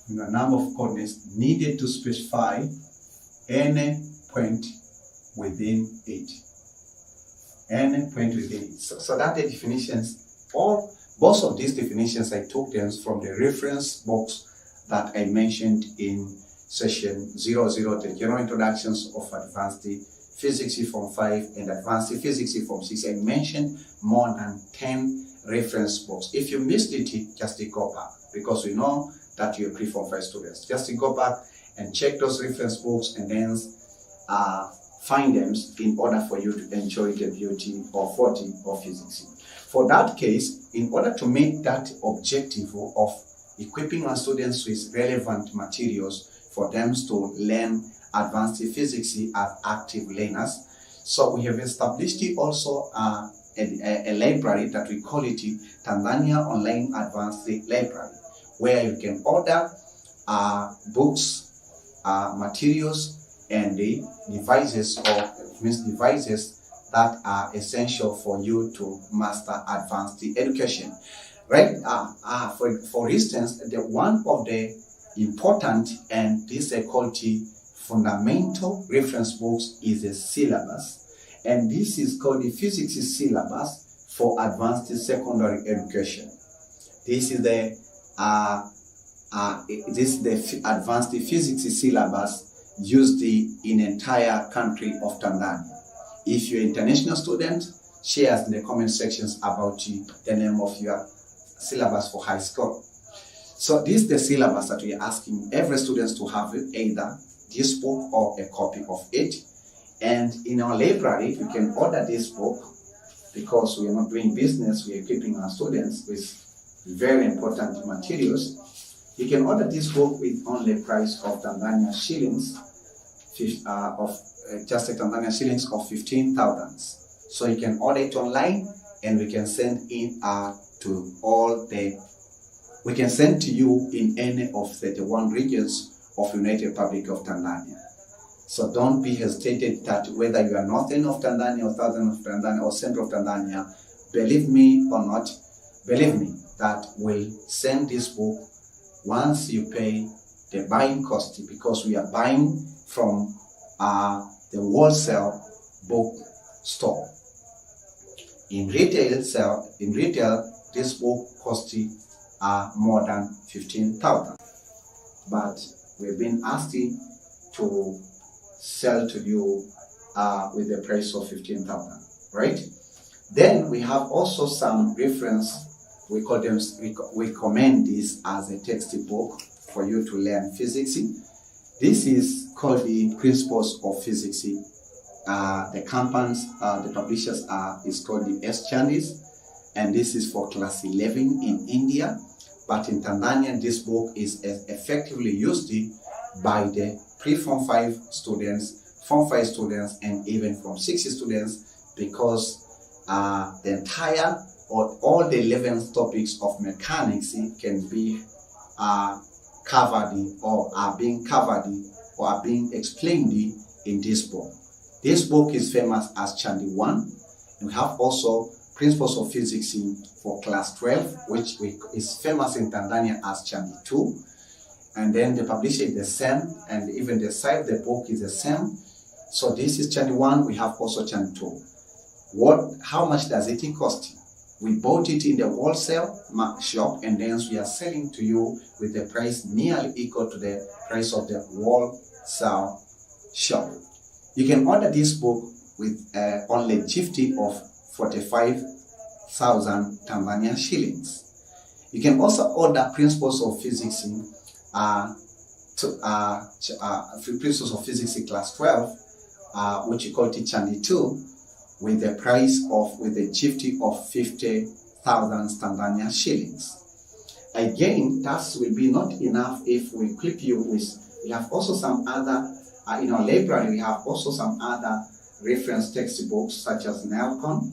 number of coordinates needed to specify any point within it. Any point within it. So that the definitions, both of these definitions I took them from the reference box that I mentioned in session 00, the general introductions of advanced physics form 5 and advanced physics form 6. I mentioned more than 10 reference books. If you missed it, just go back, because we know that you're pre-form 5 students. Just go back and check those reference books and then find them in order for you to enjoy the beauty of 40 of physics. For that case, in order to meet that objective of equipping our students with relevant materials for them to learn advanced physics as active learners, so we have established also a library that we call it Tanzania Online Advanced Library, where you can order books, materials, and the devices that are essential for you to master advanced education. Right? For instance, the one of the important and this quality fundamental reference books is a syllabus, and this is called the physics syllabus for advanced secondary education. This is the advanced physics syllabus used in entire country of Tanzania. If you're an international student, share us in the comment sections about the name of your syllabus for high school. So this is the syllabus that we are asking every student to have, either this book or a copy of it. And in our library, you can order this book, because we are not doing business, we are equipping our students with very important materials. You can order this book with only the price of Tanzania shillings, just a Tanzania shillings of 15,000. So you can order it online, and we can send in we can send to you in any of 31 regions of United Republic of Tanzania. So don't be hesitated that whether you are northern of Tanzania or southern of Tanzania or central of Tanzania, believe me or not, believe me that we'll send this book once you pay the buying cost, because we are buying from the wholesale book store. In retail, this book costs more than 15,000, but we've been asked to sell to you with the price of 15,000, right? Then we have also some reference. We recommend this as a textbook for you to learn physics. This is called the Principles of Physics. The companies, the publishers is called the S. Chandis, and this is for class 11 in India. But in Tanzania, this book is effectively used by the pre-form 5 students, form 5 students, and even form 6 students, because the entire or all the 11 topics of mechanics can be covered or are being covered are being explained in this book. This book is famous as Chandi 1. We have also Principles of Physics for class 12, which is famous in Tanzania as Chandi 2. And then the publisher is the same, and even the site of the book is the same. So this is Chandi 1, we have also Chandi 2. How much does it cost? We bought it in the wholesale shop, and then we are selling to you with the price nearly equal to the price of the wholesale shop. You can order this book with only GIFT of 45,000 Tanzania shillings. You can also order Principles of Physics Principles of Physics class 12, which you call it Chandi 2, with the price with the GIFT of 50,000 Tanzania shillings. Again, that will be not enough if we equip you with. We have also some other in our library. We have also some other reference textbooks such as Nelcon.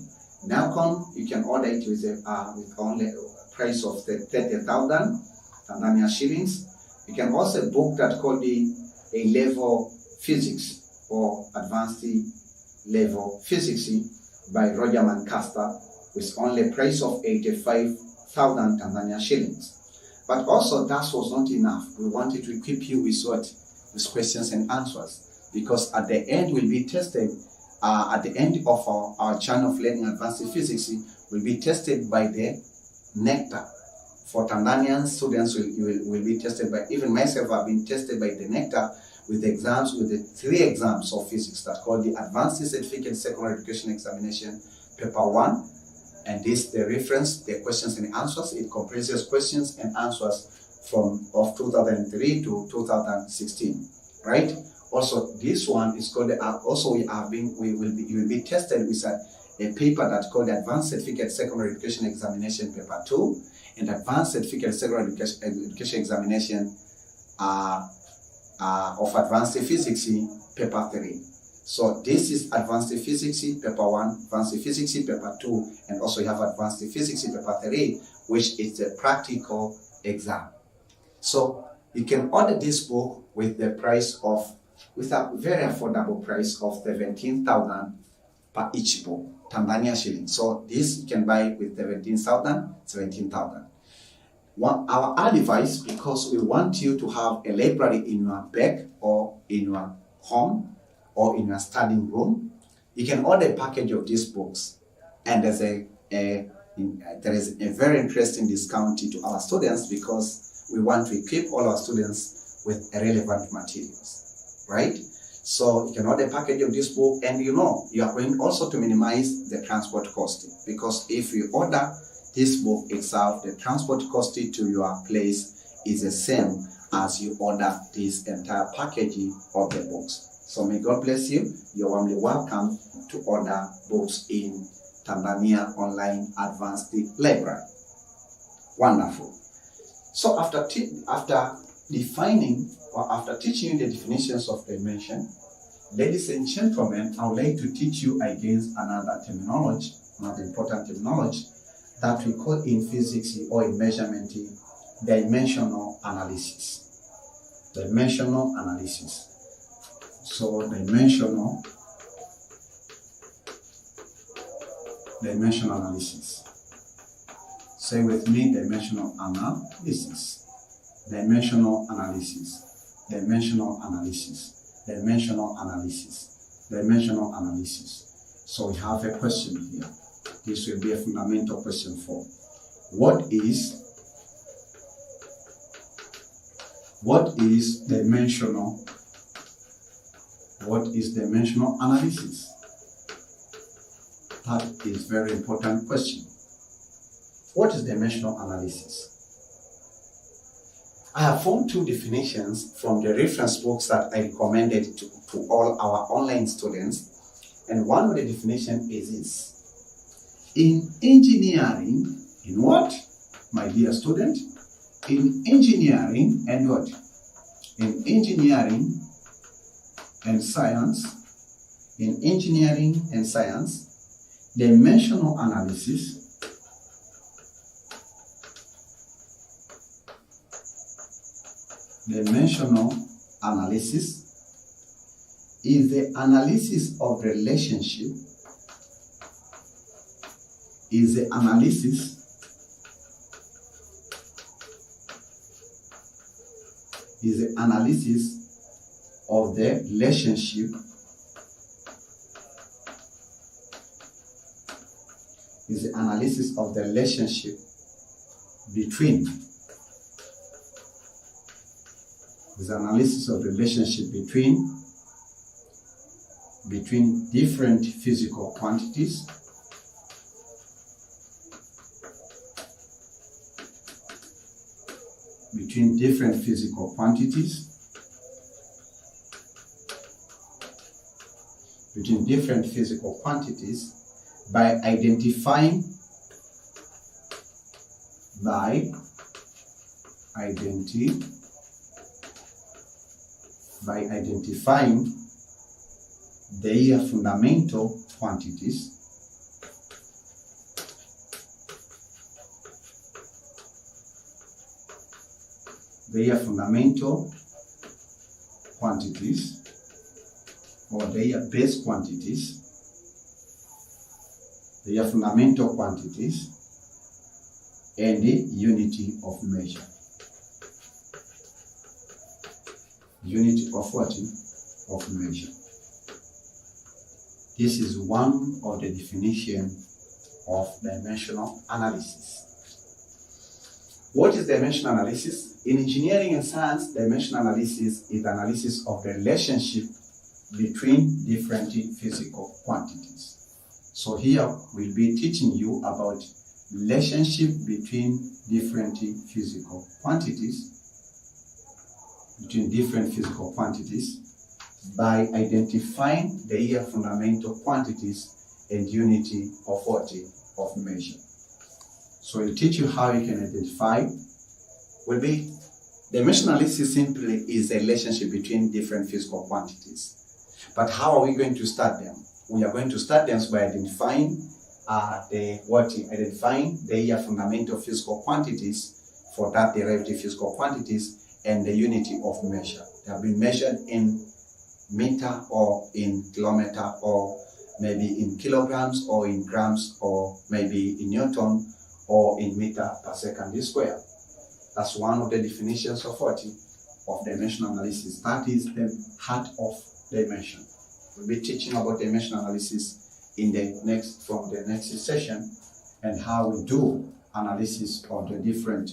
Nelcon, you can order it with only a price of 30,000 Tanzania shillings. You can also book that called the A-level physics or advanced level physics by Roger Lancaster with only a price of 85,000 Tanzania shillings. But also that was not enough. We wanted to equip you with what? With questions and answers, because at the end will be tested. At the end of our channel of learning advanced physics will be tested by the nectar. For Tanzanian students will be tested by, even myself I've been tested by the nectar with exams, with the 3 exams of physics that called the Advanced Certificate Secondary Education Examination Paper 1. And this the reference, the questions and answers. It comprises questions and answers of 2003 to 2016, right? Also, this one is called. You will be tested with a paper that's called the Advanced Certificate Secondary Education Examination Paper 2 and Advanced Certificate Secondary Education Examination of Advanced Physics Paper 3. So this is Advanced Physics Paper 1, Advanced Physics Paper 2, and also you have Advanced Physics Paper 3, which is the practical exam. So you can order this book with the price of, with a very affordable price of 17,000 per each book, Tanzania shillings. So this you can buy with 17,000. Our advice, because we want you to have a library in your bag or in your home or in your studying room, you can order a package of these books, and there is a very interesting discount to our students, because we want to equip all our students with relevant materials, right? So you can order a package of this book, and you are going also to minimize the transport cost, because if you order this book itself, the transport cost to your place is the same as you order this entire package of the books. So may God bless you. You're warmly welcome to order books in Tanzania Online Advanced Library. Wonderful. So after defining or after teaching you the definitions of dimension, ladies and gentlemen, I would like to teach you against another terminology, another important terminology that we call in physics or in measurement dimensional analysis. Dimensional analysis. So dimensional analysis. Say with me, dimensional analysis. Dimensional analysis. Dimensional analysis. Dimensional analysis. Dimensional analysis. So we have a question here. This will be a fundamental question for what is dimensional? What is dimensional analysis? That is a very important question. What is dimensional analysis? I have found 2 definitions from the reference books that I recommended to all our online students. And one of the definitions is this. In engineering, in what, my dear student? In engineering and what? In engineering and science. In engineering and science, dimensional analysis is the analysis of relationship, is the analysis of the relationship, is the analysis of the relationship between, is the analysis of the relationship between different physical quantities, between different physical quantities, by identifying their fundamental quantities, or their base quantities, and the unity of measure. Unity of what? Of measure. This is one of the definitions of dimensional analysis. What is dimensional analysis? In engineering and science, dimensional analysis is the analysis of the relationship between different physical quantities. So here we'll be teaching you about relationship between different physical quantities, by identifying their fundamental quantities and unity of what? Of measure. So we'll teach you how you can identify. Dimensional analysis simply is a relationship between different physical quantities. But how are we going to start them? We are going to start them by identifying their fundamental physical quantities, for that derivative physical quantities, and the unity of measure. They have been measured in meter or in kilometer, or maybe in kilograms or in grams, or maybe in Newton or in meter per second square. That's one of the definitions of what? Of dimensional analysis. That is the heart of dimension. We'll be teaching about dimensional analysis from the next session, and how we do analysis of the different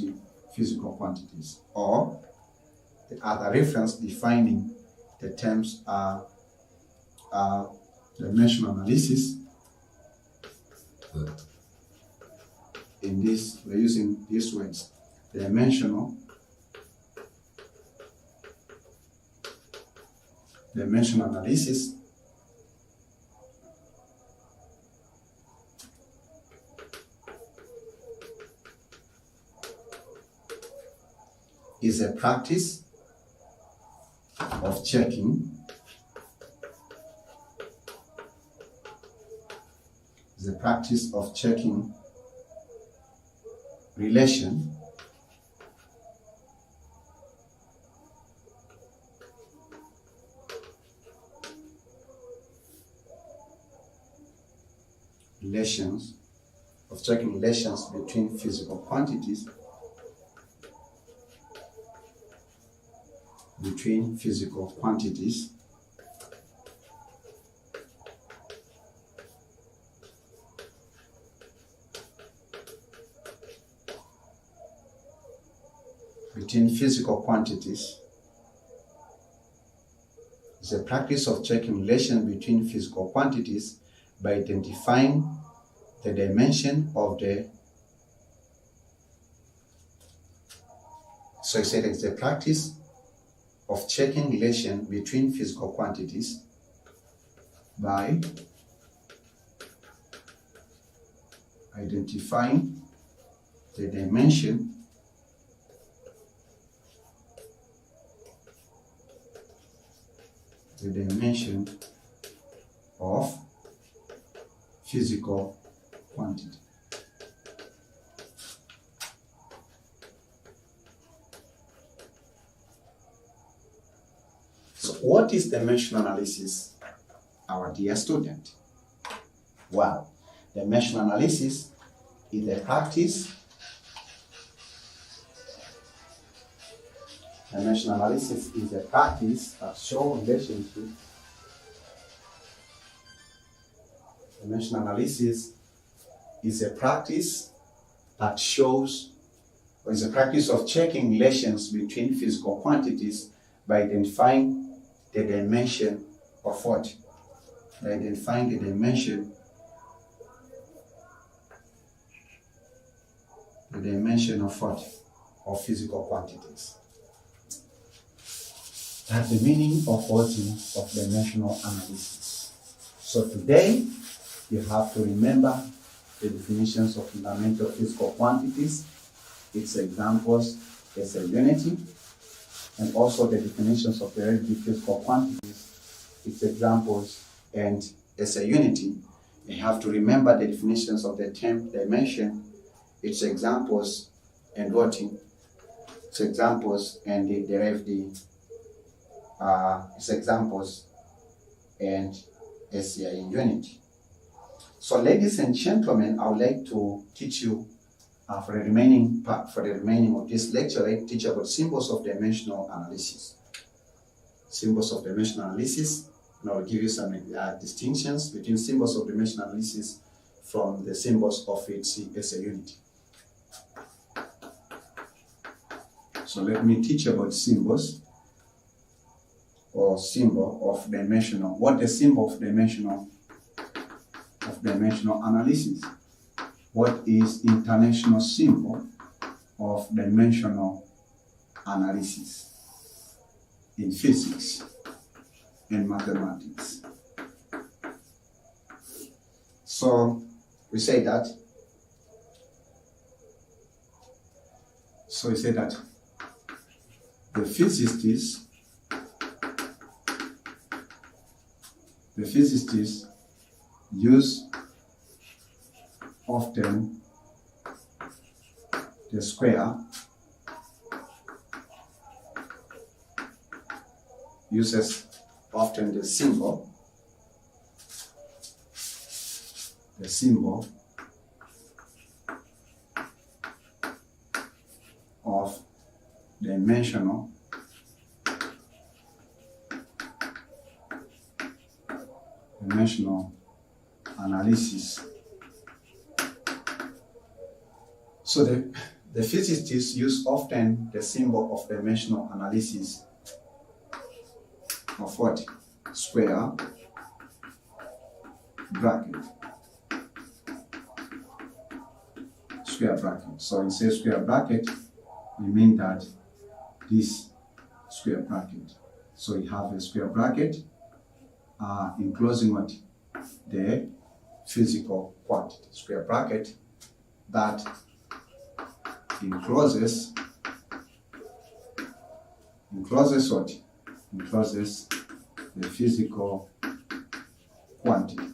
physical quantities. Or the other reference defining the terms are dimensional analysis. In this, we're using these words: dimensional analysis is a practice of checking relations between physical quantities, is a practice of checking relations between physical quantities by identifying the dimension of the. So I said it's a practice of checking relation between physical quantities by identifying the dimension of physical quantity. So what is dimensional analysis, our dear student? Well, dimensional analysis is a practice. Dimensional analysis is a practice that shows relationship. Dimensional analysis is a practice that shows, or is a practice of checking relations between physical quantities by identifying the dimension of what? By identifying the dimension of what? Of physical quantities. That's the meaning of what? Of dimensional analysis. So today, you have to remember the definitions of fundamental physical quantities, its examples, its unity, and also the definitions of the relative physical quantities, its examples, and its unity. You have to remember the definitions of the term dimension, its examples, and what? Its examples, and the derivative, its examples, and its unity. So, ladies and gentlemen, I would like to teach you for the remaining of this lecture, I teach about symbols of dimensional analysis. Symbols of dimensional analysis, and I will give you some distinctions between symbols of dimensional analysis from the symbols of its unity. So let me teach about symbols or symbol of dimensional. What the symbol of dimensional analysis? What is international symbol of dimensional analysis in physics and mathematics? So we say that. The physicists use often the square, uses often the symbol of dimensional analysis. So the physicists use often the symbol of dimensional analysis of what? Square bracket. Square bracket. So when you say square bracket, we mean that this square bracket. So you have a square bracket enclosing what? The physical quantity. Square bracket that encloses what? Encloses the physical quantity.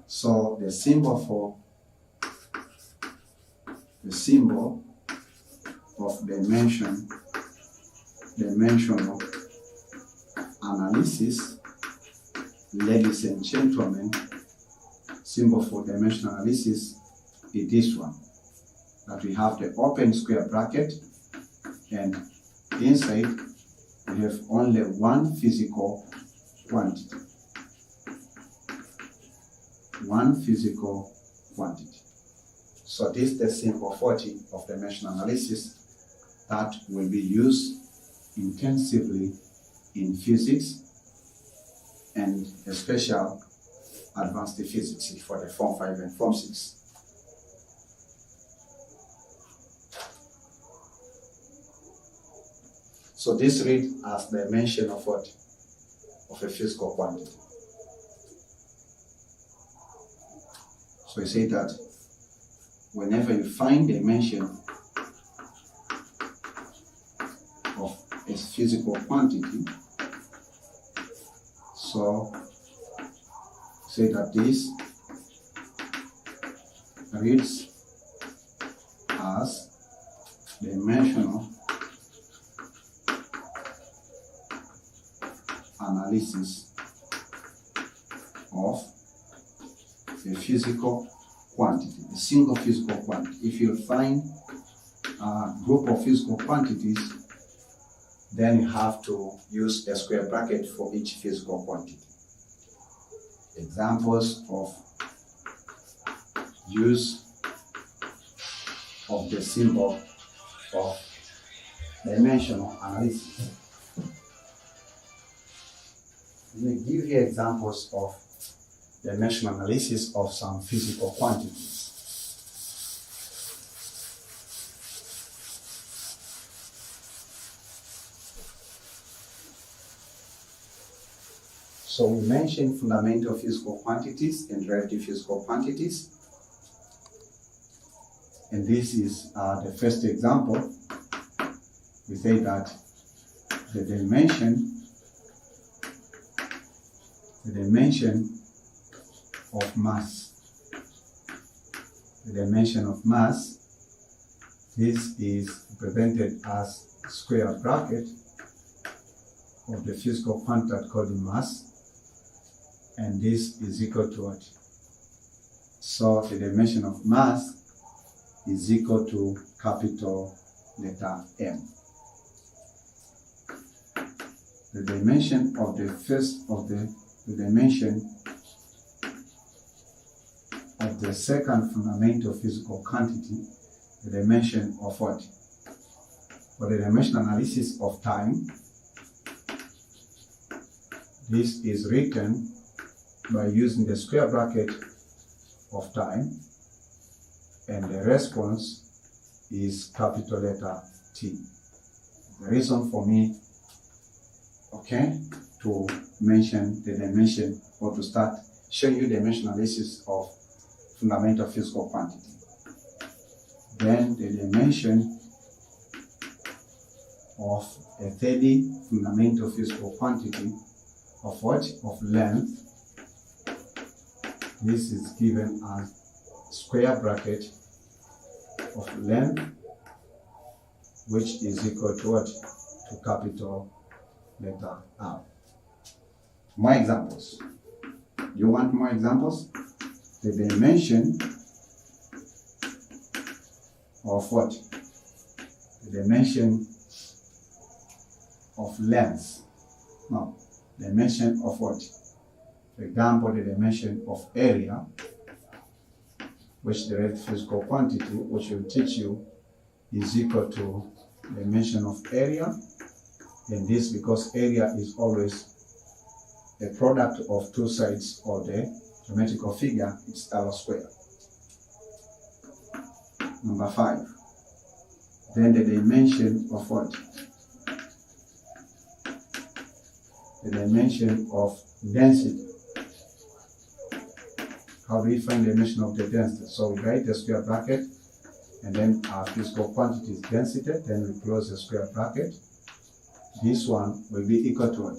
So the symbol of dimensional analysis, ladies and gentlemen, symbol for dimensional analysis is this one. That we have the open square bracket, and inside we have only one physical quantity. One physical quantity. So this is the symbol 40 of dimensional analysis that will be used intensively in physics and especially advanced physics for the Form 5 and Form 6. So this reads as dimension of what? Of a physical quantity. So you say that whenever you find dimension of a physical quantity, so say that this reads as dimensional analysis of a physical quantity, a single physical quantity. If you find a group of physical quantities, then you have to use a square bracket for each physical quantity. Examples of use of the symbol of dimensional analysis. Let me give you examples of dimensional analysis of some physical quantities. So we mentioned fundamental physical quantities and relative physical quantities. And this is the first example. We say that the dimension of mass, this is represented as square bracket of the physical quantity called mass, and this is equal to what? So the dimension of mass is equal to capital letter M. The dimension of the second fundamental physical quantity, the dimension of what? For the dimensional analysis of time, this is written by using the square bracket of time, and the response is capital letter T. The reason for me, to mention the dimension or to start showing you dimensional analysis of fundamental physical quantity. Then the dimension of a 3D fundamental physical quantity of what? Of length. This is given as square bracket of length, which is equal to what? To capital letter R. More examples. You want more examples? The dimension of what? The dimension of length. No, dimension of what? For example, the dimension of area, which the relative physical quantity, which will teach you, is equal to the dimension of area. And this because area is always a product of two sides of the geometrical figure, it's our square. Number 5. Then the dimension of what? The dimension of density. How do we find the dimension of the density? So we write the square bracket, and then our physical quantity is density, then we close the square bracket. This one will be equal to what?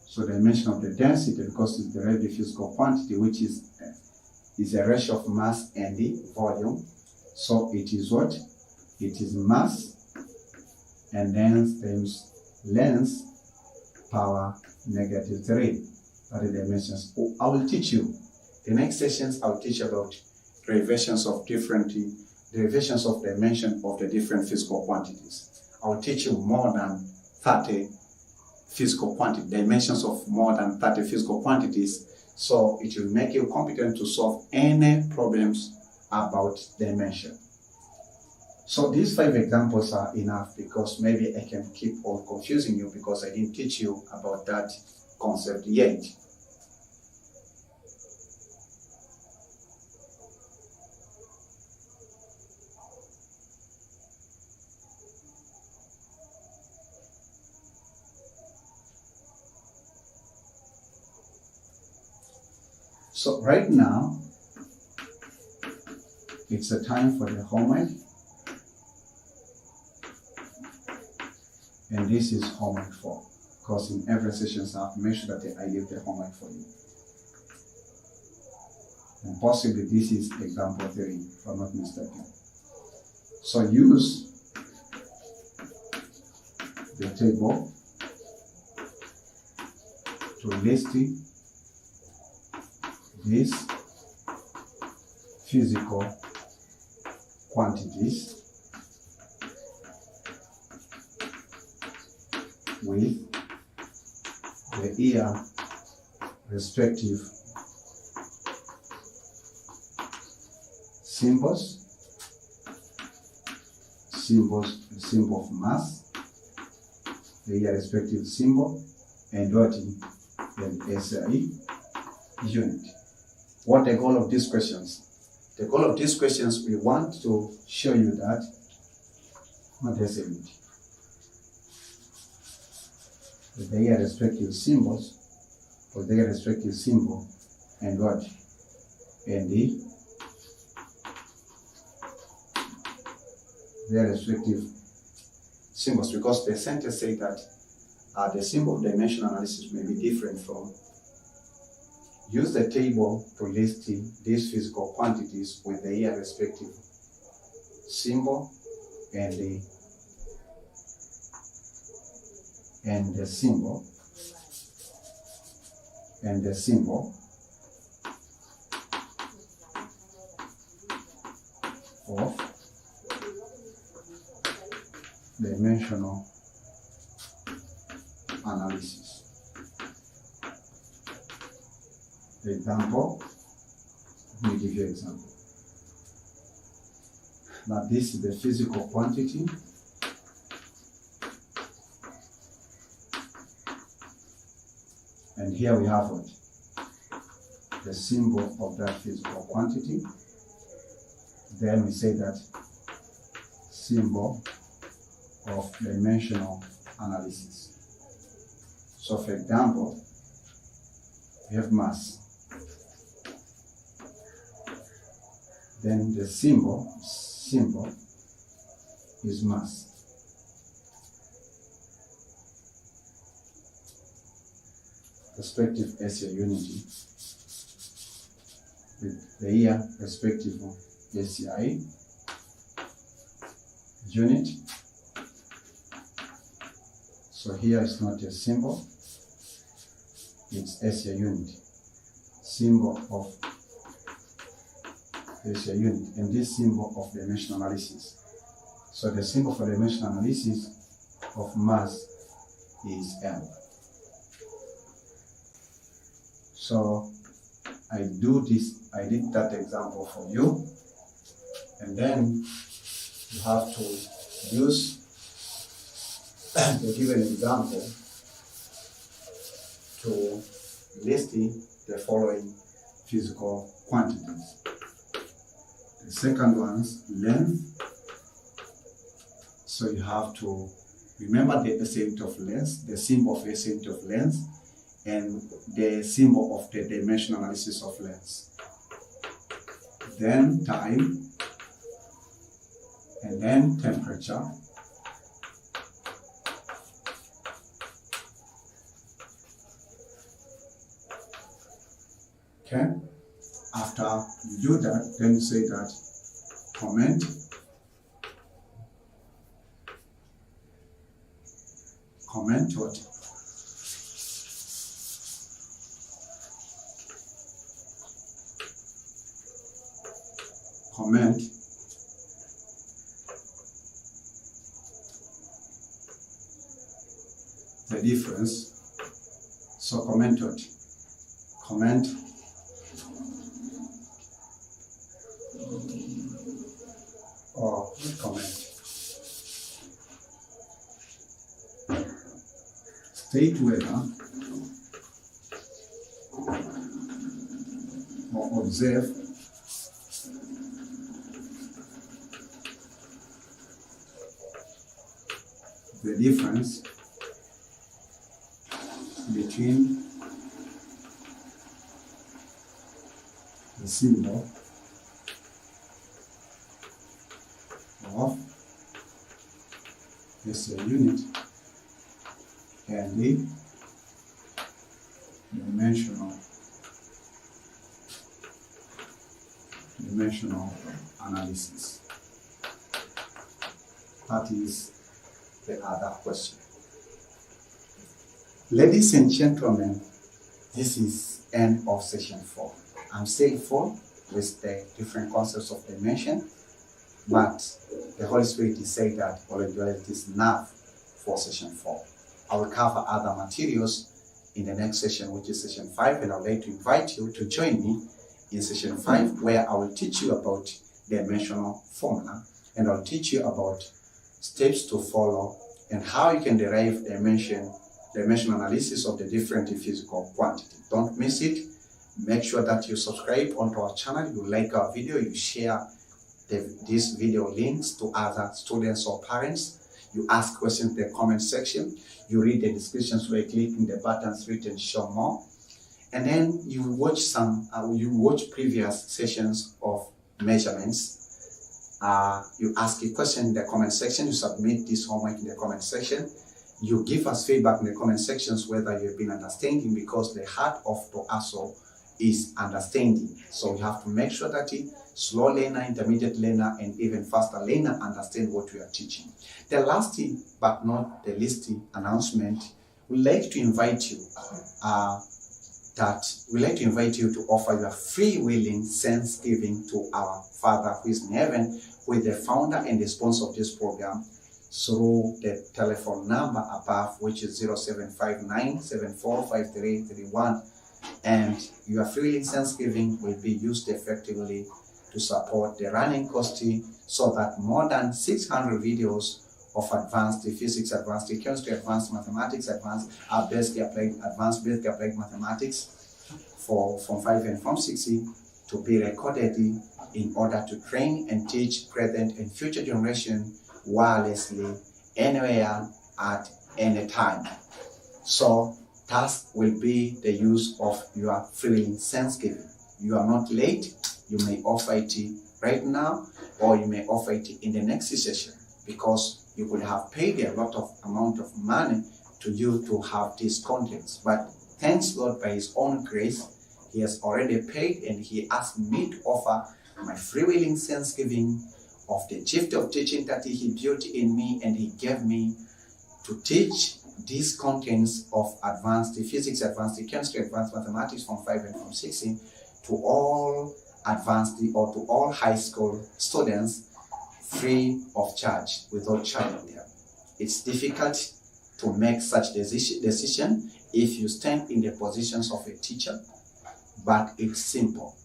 So the dimension of the density, because it's the relative physical quantity, which is a ratio of mass and the volume. So it is what? It is mass and then times length power -3. That is the dimensions. I will teach you. The next sessions I'll teach about derivations of dimension of the different physical quantities. I'll teach you more than 30 physical quantities, dimensions of more than 30 physical quantities, so it will make you competent to solve any problems about dimension. So these 5 examples are enough, because maybe I can keep on confusing you because I didn't teach you about that concept yet. So right now, it's a time for the homework. And this is homework 4. Because in every session, I have to make sure that I leave the homework for you. And possibly this is example 3, if I'm not mistaken. So use the table to list these physical quantities with their respective symbols, the symbol of mass, their respective symbol, and what an SI unit. What the goal of these questions? The goal of these questions, we want to show you that what is it? Their respective symbols, or their respective symbol, and what? And their respective symbols, because the sentence say that the symbol of dimension analysis may be different from. Use the table to list these physical quantities with their respective symbol and the symbol of dimensional analysis. Example, let me give you an example. Now this is the physical quantity. And here we have what? The symbol of that physical quantity. Then we say that symbol of dimensional analysis. So for example, we have mass. Then the symbol is mass. Respective SI unity with the respective SI unit. So here is not a symbol, it's SI unit, symbol of SI unit, and this symbol of dimensional analysis. So the symbol for dimensional analysis of mass is M. So I did that example for you, and then you have to use the given example to list the following physical quantities. The second one's length. So you have to remember the SI unit of length, the symbol of SI unit of length, and the symbol of the dimensional analysis of length. Then time, and then temperature, okay? After you do that, then you say that comment what? Comment the difference. So comment what? Comment or comment. State whether or observe the difference between the symbol of SI unit and the dimensional analysis. That is the other question. Ladies and gentlemen, this is end of session 4. I'm still full with the different concepts of dimension, but the Holy Spirit is saying that Olenjolai is enough for session 4. I will cover other materials in the next session, which is session 5, and I would like to invite you to join me in session 5, where I will teach you about dimensional formula, and I'll teach you about steps to follow and how you can derive dimensional analysis of the different physical quantity. Don't miss it. Make sure that you subscribe onto our channel, you like our video, you share these video links to other students or parents, you ask questions in the comment section, you read the descriptions by clicking the buttons written show more, and then you watch previous sessions of measurements. You ask a question in the comment section, you submit this homework in the comment section, you give us feedback in the comment sections whether you've been understanding, because the heart of TOASO is understanding. So we have to make sure that slow learner, intermediate learner, and even faster learner understand what we are teaching. The last but not the least announcement, we'd like to invite you to offer your free willing thanksgiving to our Father who is in heaven, who is the founder and the sponsor of this program, through the telephone number above, which is 0759745331, and your free willing thanksgiving will be used effectively to support the running cost, so that more than 600 videos of advanced physics, advanced chemistry, advanced mathematics, advanced basic applied mathematics for Form 5 and Form 6 to be recorded in order to train and teach present and future generation wirelessly, anywhere, at any time. So task will be the use of your free willing thanksgiving. You are not late. You may offer it right now, or you may offer it in the next session, because you could have paid a lot of amount of money to you to have these contents. But thanks God, by His own grace, He has already paid, and He asked me to offer my free willing thanksgiving of the gift of teaching that He built in me, and He gave me to teach these contents of advanced physics, advanced chemistry, advanced mathematics from 5 and from 6 to all advanced or to all high school students, free of charge, without charging them. It's difficult to make such decision if you stand in the positions of a teacher, but it's simple.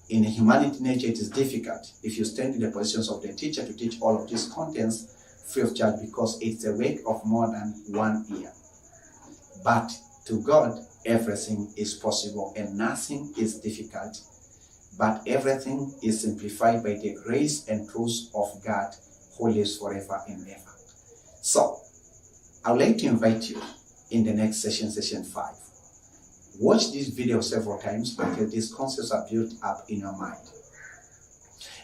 In humanity nature, it is difficult if you stand in the positions of the teacher to teach all of these contents free of charge, because it's a work of more than 1 year. But to God, everything is possible and nothing is difficult, but everything is simplified by the grace and truth of God who lives forever and ever. So, I would like to invite you in the next session, session 5. Watch this video several times until these concepts are built up in your mind.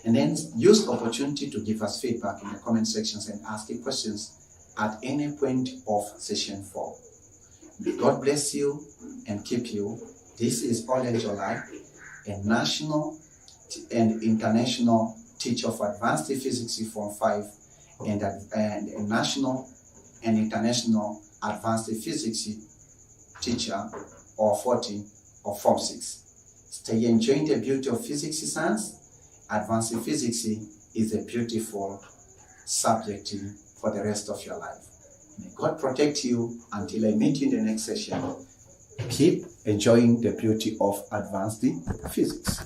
And then use the opportunity to give us feedback in the comment sections and ask you questions at any point of session 4. May God bless you and keep you. This is Olenjolai, a national and international teacher of advanced physics Form 5 and a national and international advanced physics teacher or 40 or Form 6. Stay enjoying the beauty of physics science. Advanced physics is a beautiful subject for the rest of your life. May God protect you until I meet you in the next session. Keep enjoying the beauty of advanced physics.